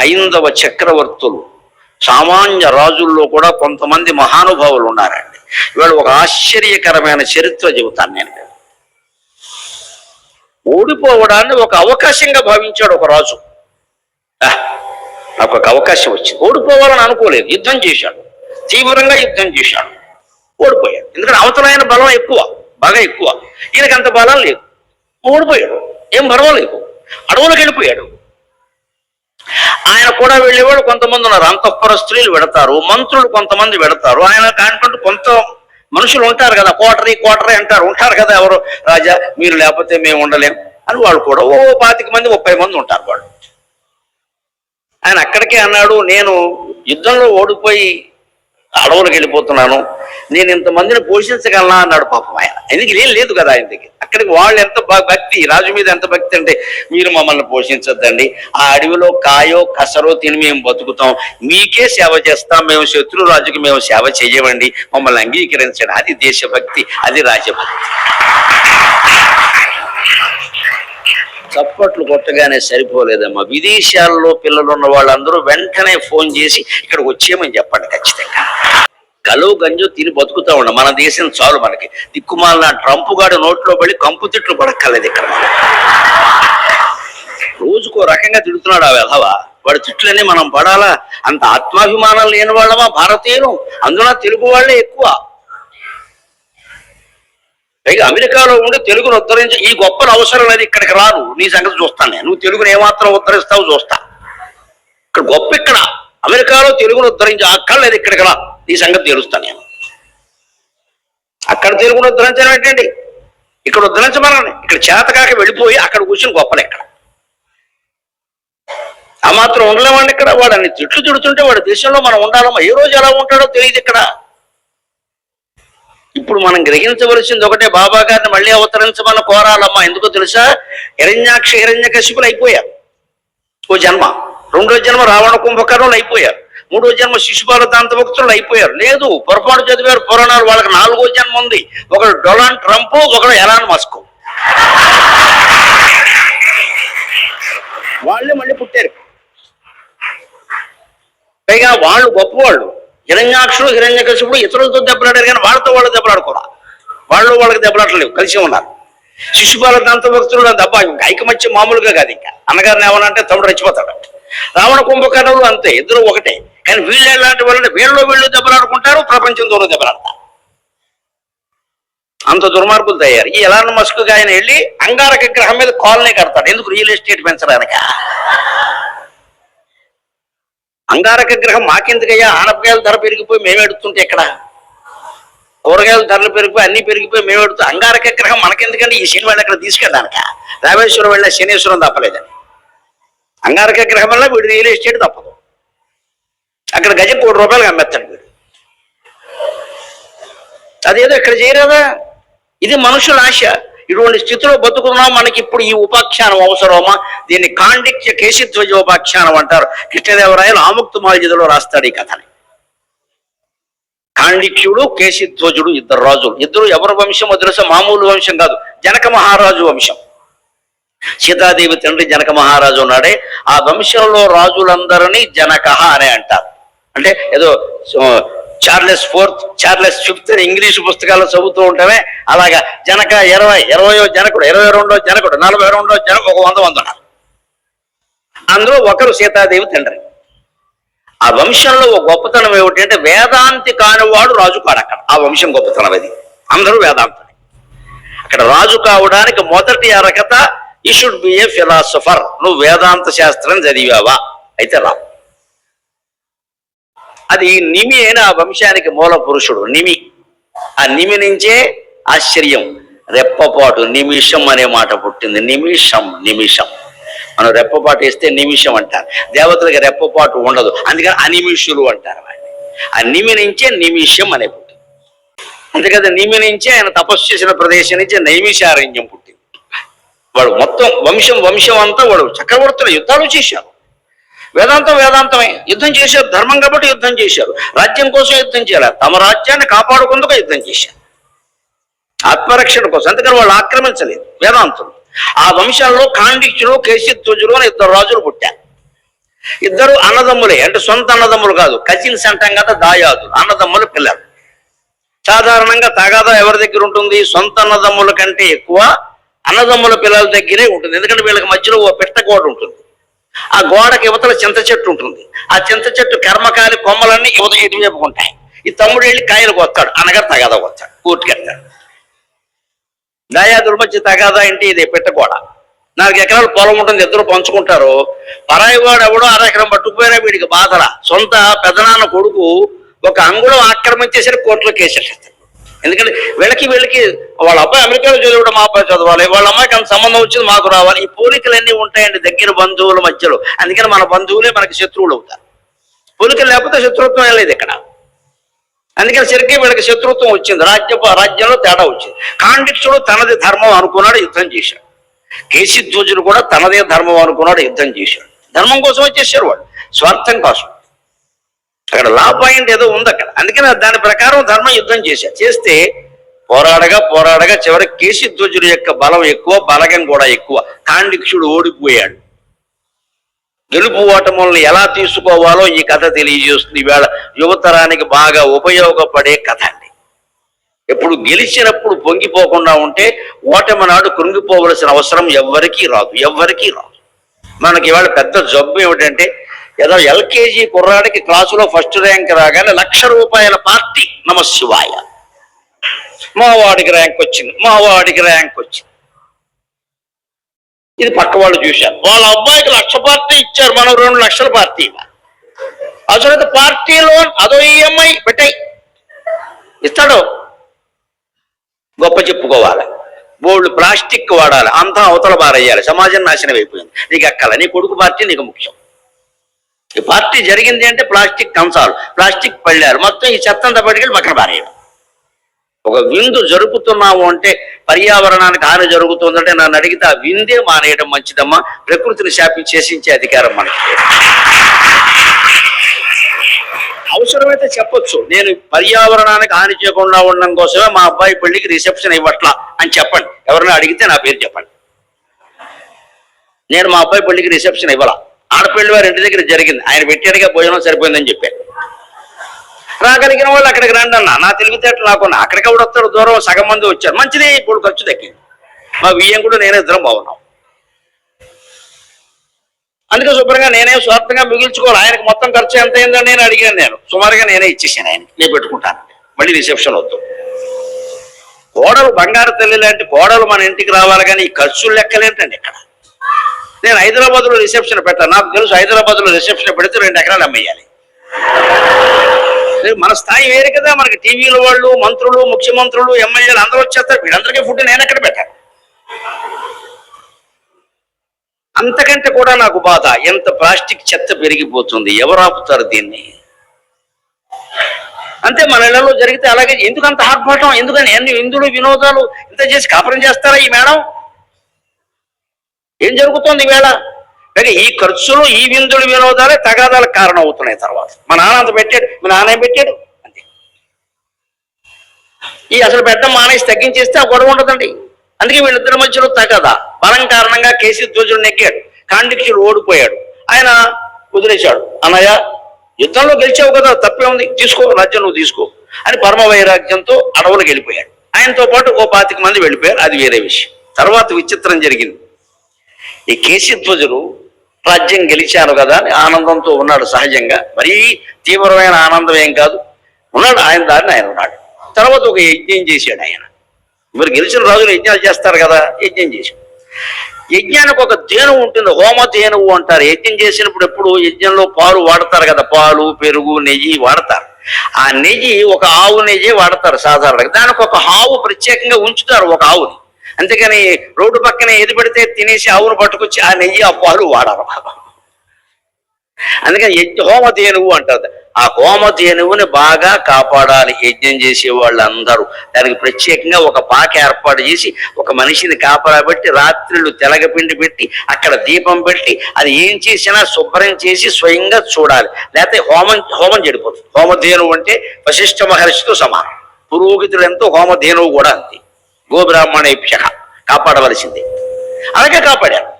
హైందవ చక్రవర్తులు, సామాన్య రాజుల్లో కూడా కొంతమంది మహానుభావులు ఉన్నారండి. ఇవాళ ఒక ఆశ్చర్యకరమైన చరిత్ర చెబుతాను నేను. ఓడిపోవడాన్ని ఒక అవకాశంగా భావించాడు ఒక రాజు. నాకు ఒక అవకాశం వచ్చింది, ఓడిపోవాలని అనుకోలేదు, యుద్ధం చేశాడు, తీవ్రంగా యుద్ధం చేశాడు, ఓడిపోయాడు. ఎందుకంటే అవతల ఆయన బలం ఎక్కువ, బాగా ఎక్కువ, ఈయనకి అంత బలం లేదు, ఓడిపోయాడు. ఏం పర్వాలేదు, అడవులకు వెళ్ళిపోయాడు. ఆయన కూడా వెళ్ళేవాడు కొంతమంది ఉన్నారు, అంతఃపుర స్త్రీలు పెడతారు, మంత్రులు కొంతమంది పెడతారు, ఆయన కానుకుంటూ కొంత మనుషులు ఉంటారు కదా, కోటరీ ఉంటారు కదా, ఎవరు రాజా మీరు లేకపోతే మేము ఉండలేం అని వాళ్ళు కూడా 25 మంది 30 మంది ఉంటారు వాళ్ళు. ఆయన అక్కడికే అన్నాడు, నేను యుద్ధంలో ఓడిపోయి అడవులకు వెళ్ళిపోతున్నాను, నేను ఇంతమందిని పోషించగలనా అన్నాడు పాపం ఆయన. ఎందుకు ఏం లేదు కదా ఆయన దగ్గర. అక్కడికి వాళ్ళు ఎంత భక్తి, రాజు మీద ఎంత భక్తి అంటే, మీరు మమ్మల్ని పోషించొద్దండి, ఆ అడవిలో కాయో కసరో తిని మేము బతుకుతాం, మీకే సేవ చేస్తాం, మేము శత్రు రాజుకి మేము సేవ చేయమండి, మమ్మల్ని అంగీకరించండి. అది దేశభక్తి, అది రాజభక్తి. చప్పట్లు కొట్టగానే సరిపోలేదమ్మా, విదేశాల్లో పిల్లలు ఉన్న వాళ్ళందరూ వెంటనే ఫోన్ చేసి ఇక్కడికి వచ్చేయమని చెప్పండి ఖచ్చితంగా. గలో గంజో తిని బతుకుతా ఉండ, మన దేశం చాలు మనకి. దిక్కుమాలిన ట్రంప్ గాడు నోట్లో పడి కంపు తిట్లు పడక్కర్లేదు ఇక్కడ. రోజుకో రకంగా తిడుతున్నాడు ఆ వెధవా, వాడి తిట్లనే మనం పడాలా? అంత ఆత్మాభిమానం లేని వాళ్ళమా భారతీయులు, అందులో తెలుగు వాళ్ళే ఎక్కువ. పైగా అమెరికాలో ఉండి తెలుగును ఉద్ధరించి ఈ గొప్పలు అవసరం లేదు, ఇక్కడికి రాను, నీ సంగతి చూస్తాను నేను, నువ్వు తెలుగును ఏమాత్రం ఉద్ధరిస్తావు చూస్తా. ఇక్కడ గొప్ప, ఇక్కడ అమెరికాలో తెలుగును ఉద్ధరించి అక్కర్లేదు, ఇక్కడికి రా, నీ సంగతి తెలుస్తాను నేను. అక్కడ తెలుగును ఉద్ధరించడం ఏంటండి, ఇక్కడ ఉద్ధరించమని. ఇక్కడ చేతకాక వెళ్ళిపోయి అక్కడ కూర్చుని గొప్పలు ఎక్కడ ఆ మాత్రం ఉండలేమండి. ఇక్కడ వాడని తిట్లు తిడుతుంటే వాడి దేశంలో మనం ఉండాలమ్మా, ఏ రోజు ఎలా ఉంటాడో తెలియదు ఇక్కడ. ఇప్పుడు మనం గ్రహించవలసింది ఒకటే, బాబా గారిని మళ్ళీ అవతరించమని కోరాలమ్మా. ఎందుకో తెలుసా, హిరణ్యకశిపులు అయిపోయారు ఓ జన్మ, రెండో జన్మ రావణ కుంభకర్ణులు అయిపోయారు, మూడో జన్మ శిశుపాల దాంతభక్తులు అయిపోయారు. లేదు, పొరపాటు చదివారు పురాణాలు, వాళ్ళకి 4వ జన్మ ఉంది. ఒకడు డొనాల్డ్ ట్రంప్, ఒకడు ఎలాన్ మస్క్, వాళ్ళే మళ్ళీ పుట్టారు. పైగా వాళ్ళు గొప్పవాళ్ళు, హిరణ్యాక్షుడు హిరణ్యకశిపుడు ఇతరులతో దెబ్బలాడారు, కానీ వాళ్ళతో వాళ్ళు దెబ్బలాడుకోరా, వాళ్ళకి దెబ్బలాడలేవు, కలిసి ఉన్నారు. శిశుపాల దాంతభక్తులు దెబ్బ ఐకమత్యం మామూలుగా కాదు. ఇంకా అన్నగారిని ఏమనంటే తమ్ముడు రెచ్చిపోతాడు. రావణ కుంభకర్ణులు అంతే, ఇద్దరు ఒకటే. కానీ వీళ్ళు ఎలాంటి వాళ్ళని, వీళ్ళు దెబ్బలాడుకుంటారు, ప్రపంచంతోనూ దెబ్బలాడతారు. అంత దుర్మార్గులు తయారు. ఈ ఎలాన్ మస్క్ ఆయన వెళ్ళి అంగారక గ్రహం మీద కాలనీ కడతాడు. ఎందుకు? రియల్ ఎస్టేట్ పెంచడానిక. అంగారక గ్రహం మాకెందుకయ్యా, ఆనపకాయల ధర పెరిగిపోయి మేము ఎడుతుంటే ఎక్కడ, కూరగాయల ధరలు పెరిగిపోయి అన్ని పెరిగిపోయి మేము ఎడుతూ, అంగారక గ్రహం మనకెందుకంటే ఈ శని వాళ్ళు అక్కడ తీసుకెళ్ళడానిక. రామేశ్వరం వెళ్ళిన శనేశ్వరం తప్పలేదని, అంగారక గ్రహం వల్ల వీడు రియల్ ఎస్టేట్ తప్పదు. అక్కడ గజం ₹1 అమ్మేస్తాడు వీడు. అదేదో ఇక్కడ చేయరాదా? ఇది మనుషుల ఆశ. ఇటువంటి స్థితిలో బతుకున్నాం. మనకి ఇప్పుడు ఈ ఉపాఖ్యానం అవసరమా? దీన్ని కాండిక్య కేశిధ్వజోపాఖ్యానం అంటారు. కృష్ణదేవరాయలు ఆముక్తమాల్యదలో రాస్తాడు ఈ కథని. కాండిక్యుడు కేశిధ్వజుడు ఇద్దరు రాజులు. ఇద్దరు ఎవరి వంశమో తెలుసా? మామూలు వంశం కాదు, జనక మహారాజు వంశం. సీతాదేవి తండ్రి జనక మహారాజు ఉన్నాడే, ఆ వంశంలో రాజులందరినీ జనక అనే అంటారు. అంటే ఏదో చార్లెస్ ఫిఫ్త్ ఇంగ్లీషు పుస్తకాల్లో చదువుతూ ఉంటామే, అలాగా జనక 20వ జనకుడు, 22వ జనకుడు, 42వ జనకుడు, 100 ఉన్నారు. అందులో ఒకరు సీతాదేవి తండ్రి. ఆ వంశంలో ఒక గొప్పతనం ఏమిటంటే, వేదాంతి కానివాడు రాజు కాడు అక్కడ. ఆ వంశం గొప్పతనం అది. అందరూ వేదాంతులే. అక్కడ రాజు కావడానికి మొదటి అర్హత, you should be A philosopher. నువ్వు వేదాంత శాస్త్రం చదివావా? అయితే రా. అది నిమి అయిన ఆ వంశానికి మూల పురుషుడు నిమి. ఆ నిమి నుంచే ఆశ్చర్యం, రెప్పపాటు, నిమిషం అనే మాట పుట్టింది. నిమిషం మనం రెప్పపాటు వేస్తే నిమిషం అంటారు. దేవతలకి రెప్పపాటు ఉండదు, అందుకని అనిమిషులు అంటారు వాడిని. ఆ నిమి నుంచే నిమిషం అనే పుట్టింది. అందుకని నిమి నుంచే ఆయన తపస్సు చేసిన ప్రదేశం నుంచి నైమిషారణ్యం పుట్టింది. వాడు మొత్తం వంశం అంతా వాడు చక్రవర్తుల యుద్ధాలు చేశారు. వేదాంతమే. యుద్ధం చేశారు, ధర్మం కాబట్టి యుద్ధం చేశారు, రాజ్యం కోసం యుద్ధం చేయాలి, తమ రాజ్యాన్ని కాపాడుకుందుకు యుద్ధం చేశారు, ఆత్మరక్షణ కోసం. అందుకని వాళ్ళు ఆక్రమించలేదు వేదాంతులు. ఆ వంశంలో కాండిక్యులు కేశిధ్వజులు అని ఇద్దరు రాజులు పుట్టారు. ఇద్దరు అన్నదమ్ములే, అంటే సొంత అన్నదమ్ములు కాదు, కజిన్స్ అంటాం కదా, దాయాదులు, అన్నదమ్ముల పిల్లలు. సాధారణంగా తగాదా ఎవరి దగ్గర ఉంటుంది? సొంత అన్నదమ్ముల కంటే ఎక్కువ అన్నదమ్ముల పిల్లల దగ్గరే ఉంటుంది. ఎందుకంటే వీళ్ళకి మధ్యలో ఓ పెట్ట గోడ ఉంటుంది. ఆ గోడకి యువతల చింత చెట్టు ఉంటుంది. ఆ చింత చెట్టు కర్మకాలి కొమ్మలన్నీ ఇటు చెప్పుకుంటాయి. ఈ తమ్ముడు వెళ్ళి కాయలు కొత్తాడు, అనగారు తగాదా కొత్తాడు, కూర్చుకెళ్తాడు. దాయాదుల మధ్య తగాదా ఏంటి? ఇదే పెట్ట గోడ. 4 ఎకరాలు పొలం ఉంటుంది, ఇద్దరు పంచుకుంటారు. పరాయి వాడు ఎవడో 1/2 ఎకరం పట్టుకుపోయినా వీడికి బాధల. సొంత పెదనాన్న కొడుకు ఒక అంగుళం ఆక్రమించేసరికి కోర్టులో కేసేస్తారు. ఎందుకంటే వీళ్ళకి వాళ్ళ అబ్బాయి అమెరికాలో చదివాడు, మా అబ్బాయి చదవాలి, వాళ్ళ అమ్మాయికి అంత సంబంధం వచ్చింది, మాకు రావాలి. ఈ పోలికలన్నీ ఉంటాయండి దగ్గర బంధువుల మధ్యలో. అందుకని మన బంధువులే మనకి శత్రువులు అవుతారు. పోలికలు లేకపోతే శత్రుత్వం లేదు ఇక్కడ. అందుకని సరిగ్గా వీళ్ళకి శత్రుత్వం వచ్చింది, రాజ్యంలో తేడా వచ్చింది. కాండిక్షుడు తనది ధర్మం అనుకున్నాడు, యుద్ధం చేశాడు. కేశిధ్వజుడు కూడా తనదే ధర్మం అనుకున్నాడు, యుద్ధం చేశాడు. ధర్మం కోసం వచ్చేసారు వాళ్ళు, స్వార్థం కోసం. అక్కడ లా పాయింట్ ఏదో ఉంది అక్కడ. అందుకని దాని ప్రకారం ధర్మం యుద్ధం చేస్తే పోరాడగా చివరికి కేశిధ్వజుడి యొక్క బలం ఎక్కువ, బలగం కూడా ఎక్కువ. కాండిక్షుడు ఓడిపోయాడు. గెలుపు ఓటములను ఎలా తీసుకోవాలో ఈ కథ తెలియజేస్తుంది. ఈవేళ యువతరానికి బాగా ఉపయోగపడే కథ అండి. ఎప్పుడు గెలిచినప్పుడు పొంగిపోకుండా ఉంటే ఓటమి నాడు కృంగిపోవలసిన అవసరం ఎవ్వరికీ రాదు. మనకి ఇవాళ పెద్ద జబ్బు ఏమిటంటే, ఏదో ఎల్కేజీ కుర్రాడికి క్లాసులో ఫస్ట్ ర్యాంక్ రాగానే ₹1,00,000 పార్టీ, నమశివాయ, మా వాడికి ర్యాంక్ వచ్చింది. ఇది పక్క వాళ్ళు చూశారు, వాళ్ళ అబ్బాయికి 1,00,000 పార్టీ ఇచ్చారు, మనం 2 లక్షల పార్టీ ఇవ్వాలి. అసలు పార్టీలో అదో ఈఎంఐ పెట్టాయి, ఇస్తాడు, గొప్ప చెప్పుకోవాలి. బోల్డ్ ప్లాస్టిక్ వాడాలి, అంతా అవతల బారేయాలి, సమాజం నాశనం అయిపోయింది. నీకు అక్కల నీ కొడుకు పార్టీ నీకు ముఖ్యం. ఈ పార్టీ జరిగింది అంటే ప్లాస్టిక్ కంచాలు, ప్లాస్టిక్ పళ్ళారు, మొత్తం ఈ చెత్తంతా పట్టుకెళ్ళి పక్కన బారేయడం. ఒక విందు జరుపుతున్నాము అంటే పర్యావరణానికి హాని జరుగుతుందంటే నన్ను అడిగితే ఆ విందే మానేయడం మంచిదమ్మా. ప్రకృతిని శాపించేసించే అధికారం మనకి. అవసరమైతే చెప్పొచ్చు, నేను పర్యావరణానికి హాని చేయకుండా ఉండడం కోసమే మా అబ్బాయి పెళ్లికి రిసెప్షన్ ఇవ్వట్లా అని చెప్పండి. ఎవరైనా అడిగితే నా పేరు చెప్పండి. నేను మా అబ్బాయి పెళ్లికి రిసెప్షన్ ఇవ్వాలా, ఆడపిల్లి వారి ఇంటి దగ్గర జరిగింది, ఆయన పెట్టాడుగా, భోజనం సరిపోయిందని చెప్పారు. రాగలిగిన వాళ్ళు అక్కడికి రండి అన్న, నా తెలివితేటలు నాకున్నా. అక్కడికి కూడా వస్తాడు, దూరం సగం మంది వచ్చారు, మంచిది, ఇప్పుడు ఖర్చు తగ్గింది. మా బియ్యం కూడా నేనే ఇద్దరం బాగున్నాం. అందుకే శుభ్రంగా నేనే స్వార్థంగా మిగిల్చుకోవాలి. ఆయనకు మొత్తం ఖర్చు ఎంత అయిందని నేను అడిగాను. నేను సుమారుగా నేనే ఇచ్చేసాను ఆయనకి, నేను పెట్టుకుంటాను, మళ్ళీ రిసెప్షన్ వద్దు. కోడలు బంగారు తల్లి లాంటి కోడలు మన ఇంటికి రావాలి, కానీ ఈ ఖర్చులు లెక్కలేంటండి ఇక్కడ. నేను హైదరాబాద్లో రిసెప్షన్ పెట్టాను, నాకు తెలుసు హైదరాబాద్లో రిసెప్షన్ పెడితే 2 ఎకరాలు అమ్మేయాలి. మన స్థాయి వేరే కదా. మనకి టీవీల వాళ్ళు, మంత్రులు, ముఖ్యమంత్రులు, ఎమ్మెల్యేలు అందరూ వచ్చేస్తారు, వీళ్ళందరికీ ఫుడ్ నేను ఎక్కడ పెట్టాను. అంతకంటే కూడా నాకు బాధ, ఎంత ప్లాస్టిక్ చెత్త పెరిగిపోతుంది, ఎవరు ఆపుతారు దీన్ని? అంతే మన ఇళ్లలో జరిగితే అలాగే. ఎందుకంత ఆర్భాటం? ఎందుకని ఎన్ని విందులు వినోదాలు ఇంత చేసి కాపురం చేస్తారా ఈ మేడం? ఏం జరుగుతోంది ఈవేళ? ఈ ఖర్చులు, ఈ విందులు వినోదాలే తగాదాలకు కారణం అవుతున్నాయి. తర్వాత మా నాన్న అంత పెట్టాడు, మా నాన్న పెట్టాడు అంతే. ఈ అసలు పెట్టడం మానేసి తగ్గించేస్తే ఆ గొడవ ఉండదండి. అందుకే వీళ్ళిద్దరి మధ్యలో తగదా. బలం కారణంగా కేశిధ్వజుడు నెగ్గాడు, కాండిక్షుడు ఓడిపోయాడు. ఆయన వదిలేశాడు, అన్నయ్య యుద్ధంలో గెలిచావు కదా, తప్పే ఉంది, తీసుకో రాజ్యం, నువ్వు తీసుకో అని పరమ వైరాగ్యంతో అడవులకు వెళ్ళిపోయాడు. ఆయనతో పాటు ఓ 25 మంది వెళ్ళిపోయారు, అది వేరే విషయం. తర్వాత విచిత్రం జరిగింది. ఈ కేశిధ్వజుడు రాజ్యం గెలిచాను కదా అని ఆనందంతో ఉన్నాడు. సహజంగా మరీ తీవ్రమైన ఆనందం ఏం కాదు, ఉన్నాడు, ఆయన దారిని ఆయన ఉన్నాడు. తర్వాత ఒక యజ్ఞం చేశాడు ఆయన. మరి గెలిచిన రాజులు యజ్ఞాలు చేస్తారు కదా, యజ్ఞం చేశాడు. యజ్ఞానికి ఒక ధేనువు ఉంటుంది, హోమ ధేనువు అంటారు. యజ్ఞం చేసినప్పుడు ఎప్పుడు యజ్ఞంలో పాలు వాడతారు కదా, పాలు, పెరుగు, నెయ్యి వాడతారు. ఆ నెయ్యి ఒక ఆవు నెయ్యి వాడతారు సాధారణంగా. దానికి ఒక ఆవు ప్రత్యేకంగా ఉంచుతారు, ఒక ఆవుని. అంతేకాని రోడ్డు పక్కన ఏది పడితే తినేసి ఆవును పట్టుకొచ్చి ఆ నెయ్యి, ఆ పాలు వాడరు. అందుకని హోమధేనువు అంటారు. ఆ హోమధేనువుని బాగా కాపాడాలి యజ్ఞం చేసే వాళ్ళందరూ. దానికి ప్రత్యేకంగా ఒక పాక ఏర్పాటు చేసి ఒక మనిషిని కాపాడబెట్టి రాత్రులు తెలగపిండి పెట్టి అక్కడ దీపం పెట్టి అది ఏం చేసినా శుభ్రం చేసి స్వయంగా చూడాలి, లేకపోతే హోమం చెడిపోతుంది. హోమధేనువు అంటే వశిష్ఠ మహర్షితో సమానం. పురోహితుడు ఎంతో హోమధేనువు కూడా అంతే. గోబ్రాహ్మణేభ్య కాపాడవలసిందే. అలాగే కాపాడారు.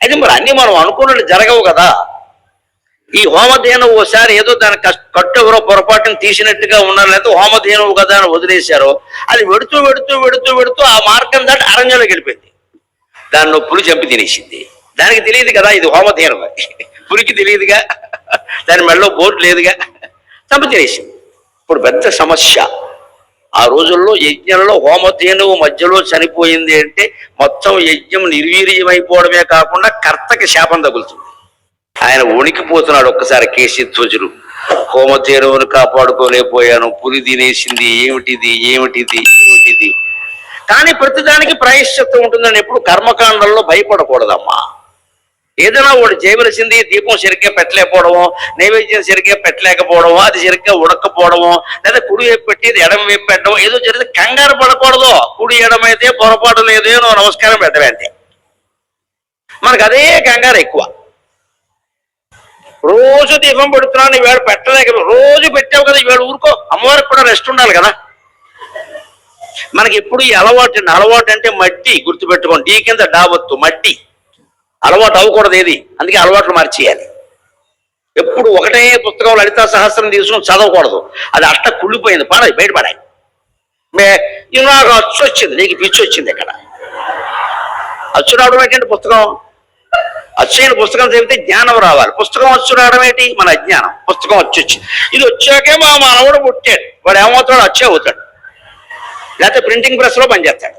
అయితే మరి అన్ని మనం అనుకున్నట్టు జరగవు కదా. ఈ హోమధేనువు ఓసారి ఏదో దాని కట్టు ఎవరో పొరపాటును తీసినట్టుగా ఉన్నారు, లేకపోతే హోమధేనువు కదా అని వదిలేశారో, అది వెడుతూ వెడుతూ వెడుతూ వెడుతూ ఆ మార్గం దాటి అరణ్యంలోకి వెళ్ళిపోయింది. దాన్ని పులి చంపి తినేసింది. దానికి తెలియదు కదా ఇది హోమధేనువు, పులికి తెలియదుగా, దాని మెడలో బోర్డు లేదుగా, చంపి తినేసింది. ఇప్పుడు పెద్ద సమస్య. ఆ రోజుల్లో యజ్ఞంలో హోమధేనువు మధ్యలో చనిపోయింది అంటే మొత్తం యజ్ఞం నిర్వీర్యమైపోవడమే కాకుండా కర్తకి శాపం తగులుతుంది. ఆయన వణికిపోతున్నాడు ఒక్కసారి. కేశధ్వజుడు, హోమధేనువును కాపాడుకోలేకపోయాను, పులి తినేసింది, ఏమిటిది ఏమిటిది ఏమిటిది. కానీ ప్రతిదానికి ప్రాయశ్చిత్తం ఉంటుందని ఎప్పుడు కర్మకాండంలో భయపడకూడదమ్మా. ఏదైనా వాడు చేయవలసింది, దీపం సరిగ్గా పెట్టలేకపోవడమో, నైవేద్యం సరిగ్గా పెట్టలేకపోవడమో, అది సరిగ్గా ఉడకపోవడమో, లేదా కుడి వైపు పెట్టి ఎడమ వైపు పెట్టడం ఏదో జరిగితే కంగారు పడకూడదు. కుడి ఎడమైతే పొరపాటు లేదు, నువ్వు నమస్కారం పెట్టవే అంతే. మనకు అదే కంగారు ఎక్కువ. రోజు దీపం పెడుతున్నాను, ఈవేళ పెట్టలేక, రోజు పెట్టావు కదా ఈవేళ ఊరుకో, అమ్మవారికి కూడా రెస్ట్ ఉండాలి కదా. మనకి ఎప్పుడు ఈ అలవాటు అంటే మట్టి, గుర్తుపెట్టుకోండి. డీ కింద డాబొత్తు, మట్టి అలవాటు అవ్వకూడదు ఏది, అందుకే అలవాట్లు మార్చేయాలి. ఎప్పుడు ఒకటే పుస్తకం లలితా సహస్రం తీసుకుని చదవకూడదు, అది అష్ట కుళ్ళిపోయింది, పడాయి బయటపడాయి. నాకు అచ్చు వచ్చింది, నీకు పిచ్చి వచ్చింది. ఇక్కడ అచ్చు రావడం ఏంటంటే పుస్తకం, అచ్చైన పుస్తకం చదివితే జ్ఞానం రావాలి. పుస్తకం అచ్చు రావడం ఏంటి, మన అజ్ఞానం. పుస్తకం అచ్చు వచ్చింది, ఇది వచ్చాకే మా మనవడు పుట్టాడు, వాడు ఏమవుతాడు, అచ్చే అవుతాడు, లేకపోతే ప్రింటింగ్ ప్రెస్ లో పనిచేస్తాడు.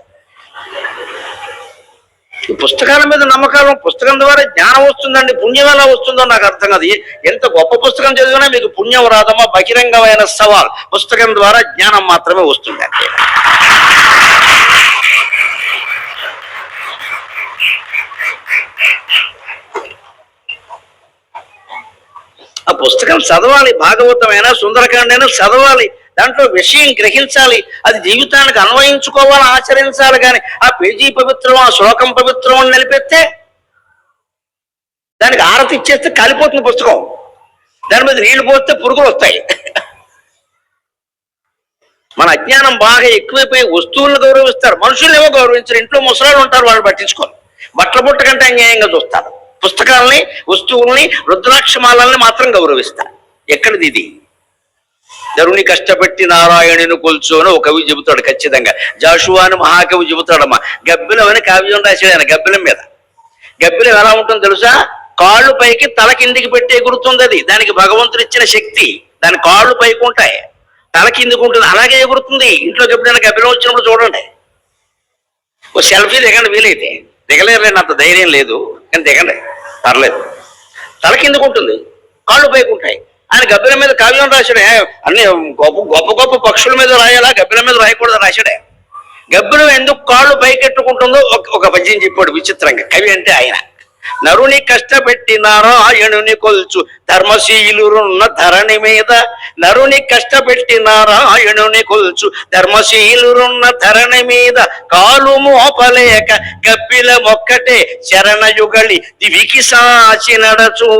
ఈ పుస్తకాల మీద నమ్మకాలు, పుస్తకం ద్వారా జ్ఞానం వస్తుందండి, పుణ్యం ఎలా వస్తుందో నాకు అర్థం కాదు. ఎంత గొప్ప పుస్తకం చదివినా మీకు పుణ్యం రాదమ్మా, బహిరంగమైన సవాల్. పుస్తకం ద్వారా జ్ఞానం మాత్రమే వస్తుందండి. ఆ పుస్తకం చదవాలి, భాగవతమైనా సుందరకాండైనా చదవాలి, దాంట్లో విషయం గ్రహించాలి, అది జీవితానికి అన్వయించుకోవాలి, ఆచరించాలి. కానీ ఆ పేజీ పవిత్రం, ఆ శ్లోకం పవిత్రం అని నిలిపెత్తే దానికి ఆరతి ఇచ్చేస్తే కాలిపోతుంది పుస్తకం, దాని మీద నీళ్లు పోస్తే పురుగులు వస్తాయి. మన అజ్ఞానం బాగా ఎక్కువైపోయి వస్తువులను గౌరవిస్తారు, మనుషులనేమో గౌరవించారు. ఇంట్లో ముసలాళ్ళు ఉంటారు, వాళ్ళు పట్టించుకోరు, బట్టల బుట్ట కంటే అన్యాయంగా చూస్తారు. పుస్తకాలని, వస్తువుల్ని, రుద్రాక్షమాలని మాత్రం గౌరవిస్తారు. ఎక్కడిది ఇది? ధరుని కష్టపెట్టి నారాయణుని కొల్చు అని ఒక కవి చెబుతాడు ఖచ్చితంగా. జాషువా అని మహాకవి చెబుతాడమ్మా. గబ్బిలం అని కావ్యం రాశాడు ఆయన. గబ్బిలం మీద, గబ్బిలం ఎలా ఉంటుందో తెలుసా, కాళ్ళు పైకి తల కిందికి పెట్టి ఎగురుతుంది. అది దానికి భగవంతుడు ఇచ్చిన శక్తి. దాని కాళ్ళు పైకి ఉంటాయి, తల కిందికి ఉంటుంది, అలాగే ఎగురుతుంది. ఇంట్లోకి ఎప్పుడైనా గబ్బిలం వచ్చినప్పుడు చూడండి, ఓ సెల్ఫీ దిగండి, వీలైతే. దిగలేరులేండి, అంత ధైర్యం లేదు కానీ దిగండి, పర్లేదు. తల కిందకు ఉంటుంది, కాళ్ళు పైకి ఉంటాయి. ఆయన గబ్బిలం మీద కావ్యం రాశాడే. అన్ని గొప్ప గొప్ప గొప్ప పక్షుల మీద రాయాలా, గబ్బిలం మీద రాయకూడదు రాశాడే. గబ్బిలం ఎందుకు కాళ్ళు పైకెట్టుకుంటుందో ఒక పద్యం చెప్పాడు విచిత్రంగా. కవి అంటే ఆయన. నరుని కష్టపెట్టి నారాయణుని కొల్చు ధర్మశీలురున్న ధరణి మీద, నరుని కష్టపెట్టి నారాయణుని కొల్చు ధర్మశీలురున్న ధరణి మీద, కాలు మోపలేక గబ్బిల మొక్కటే శరణయుగళి దివికి సాచి నడచు.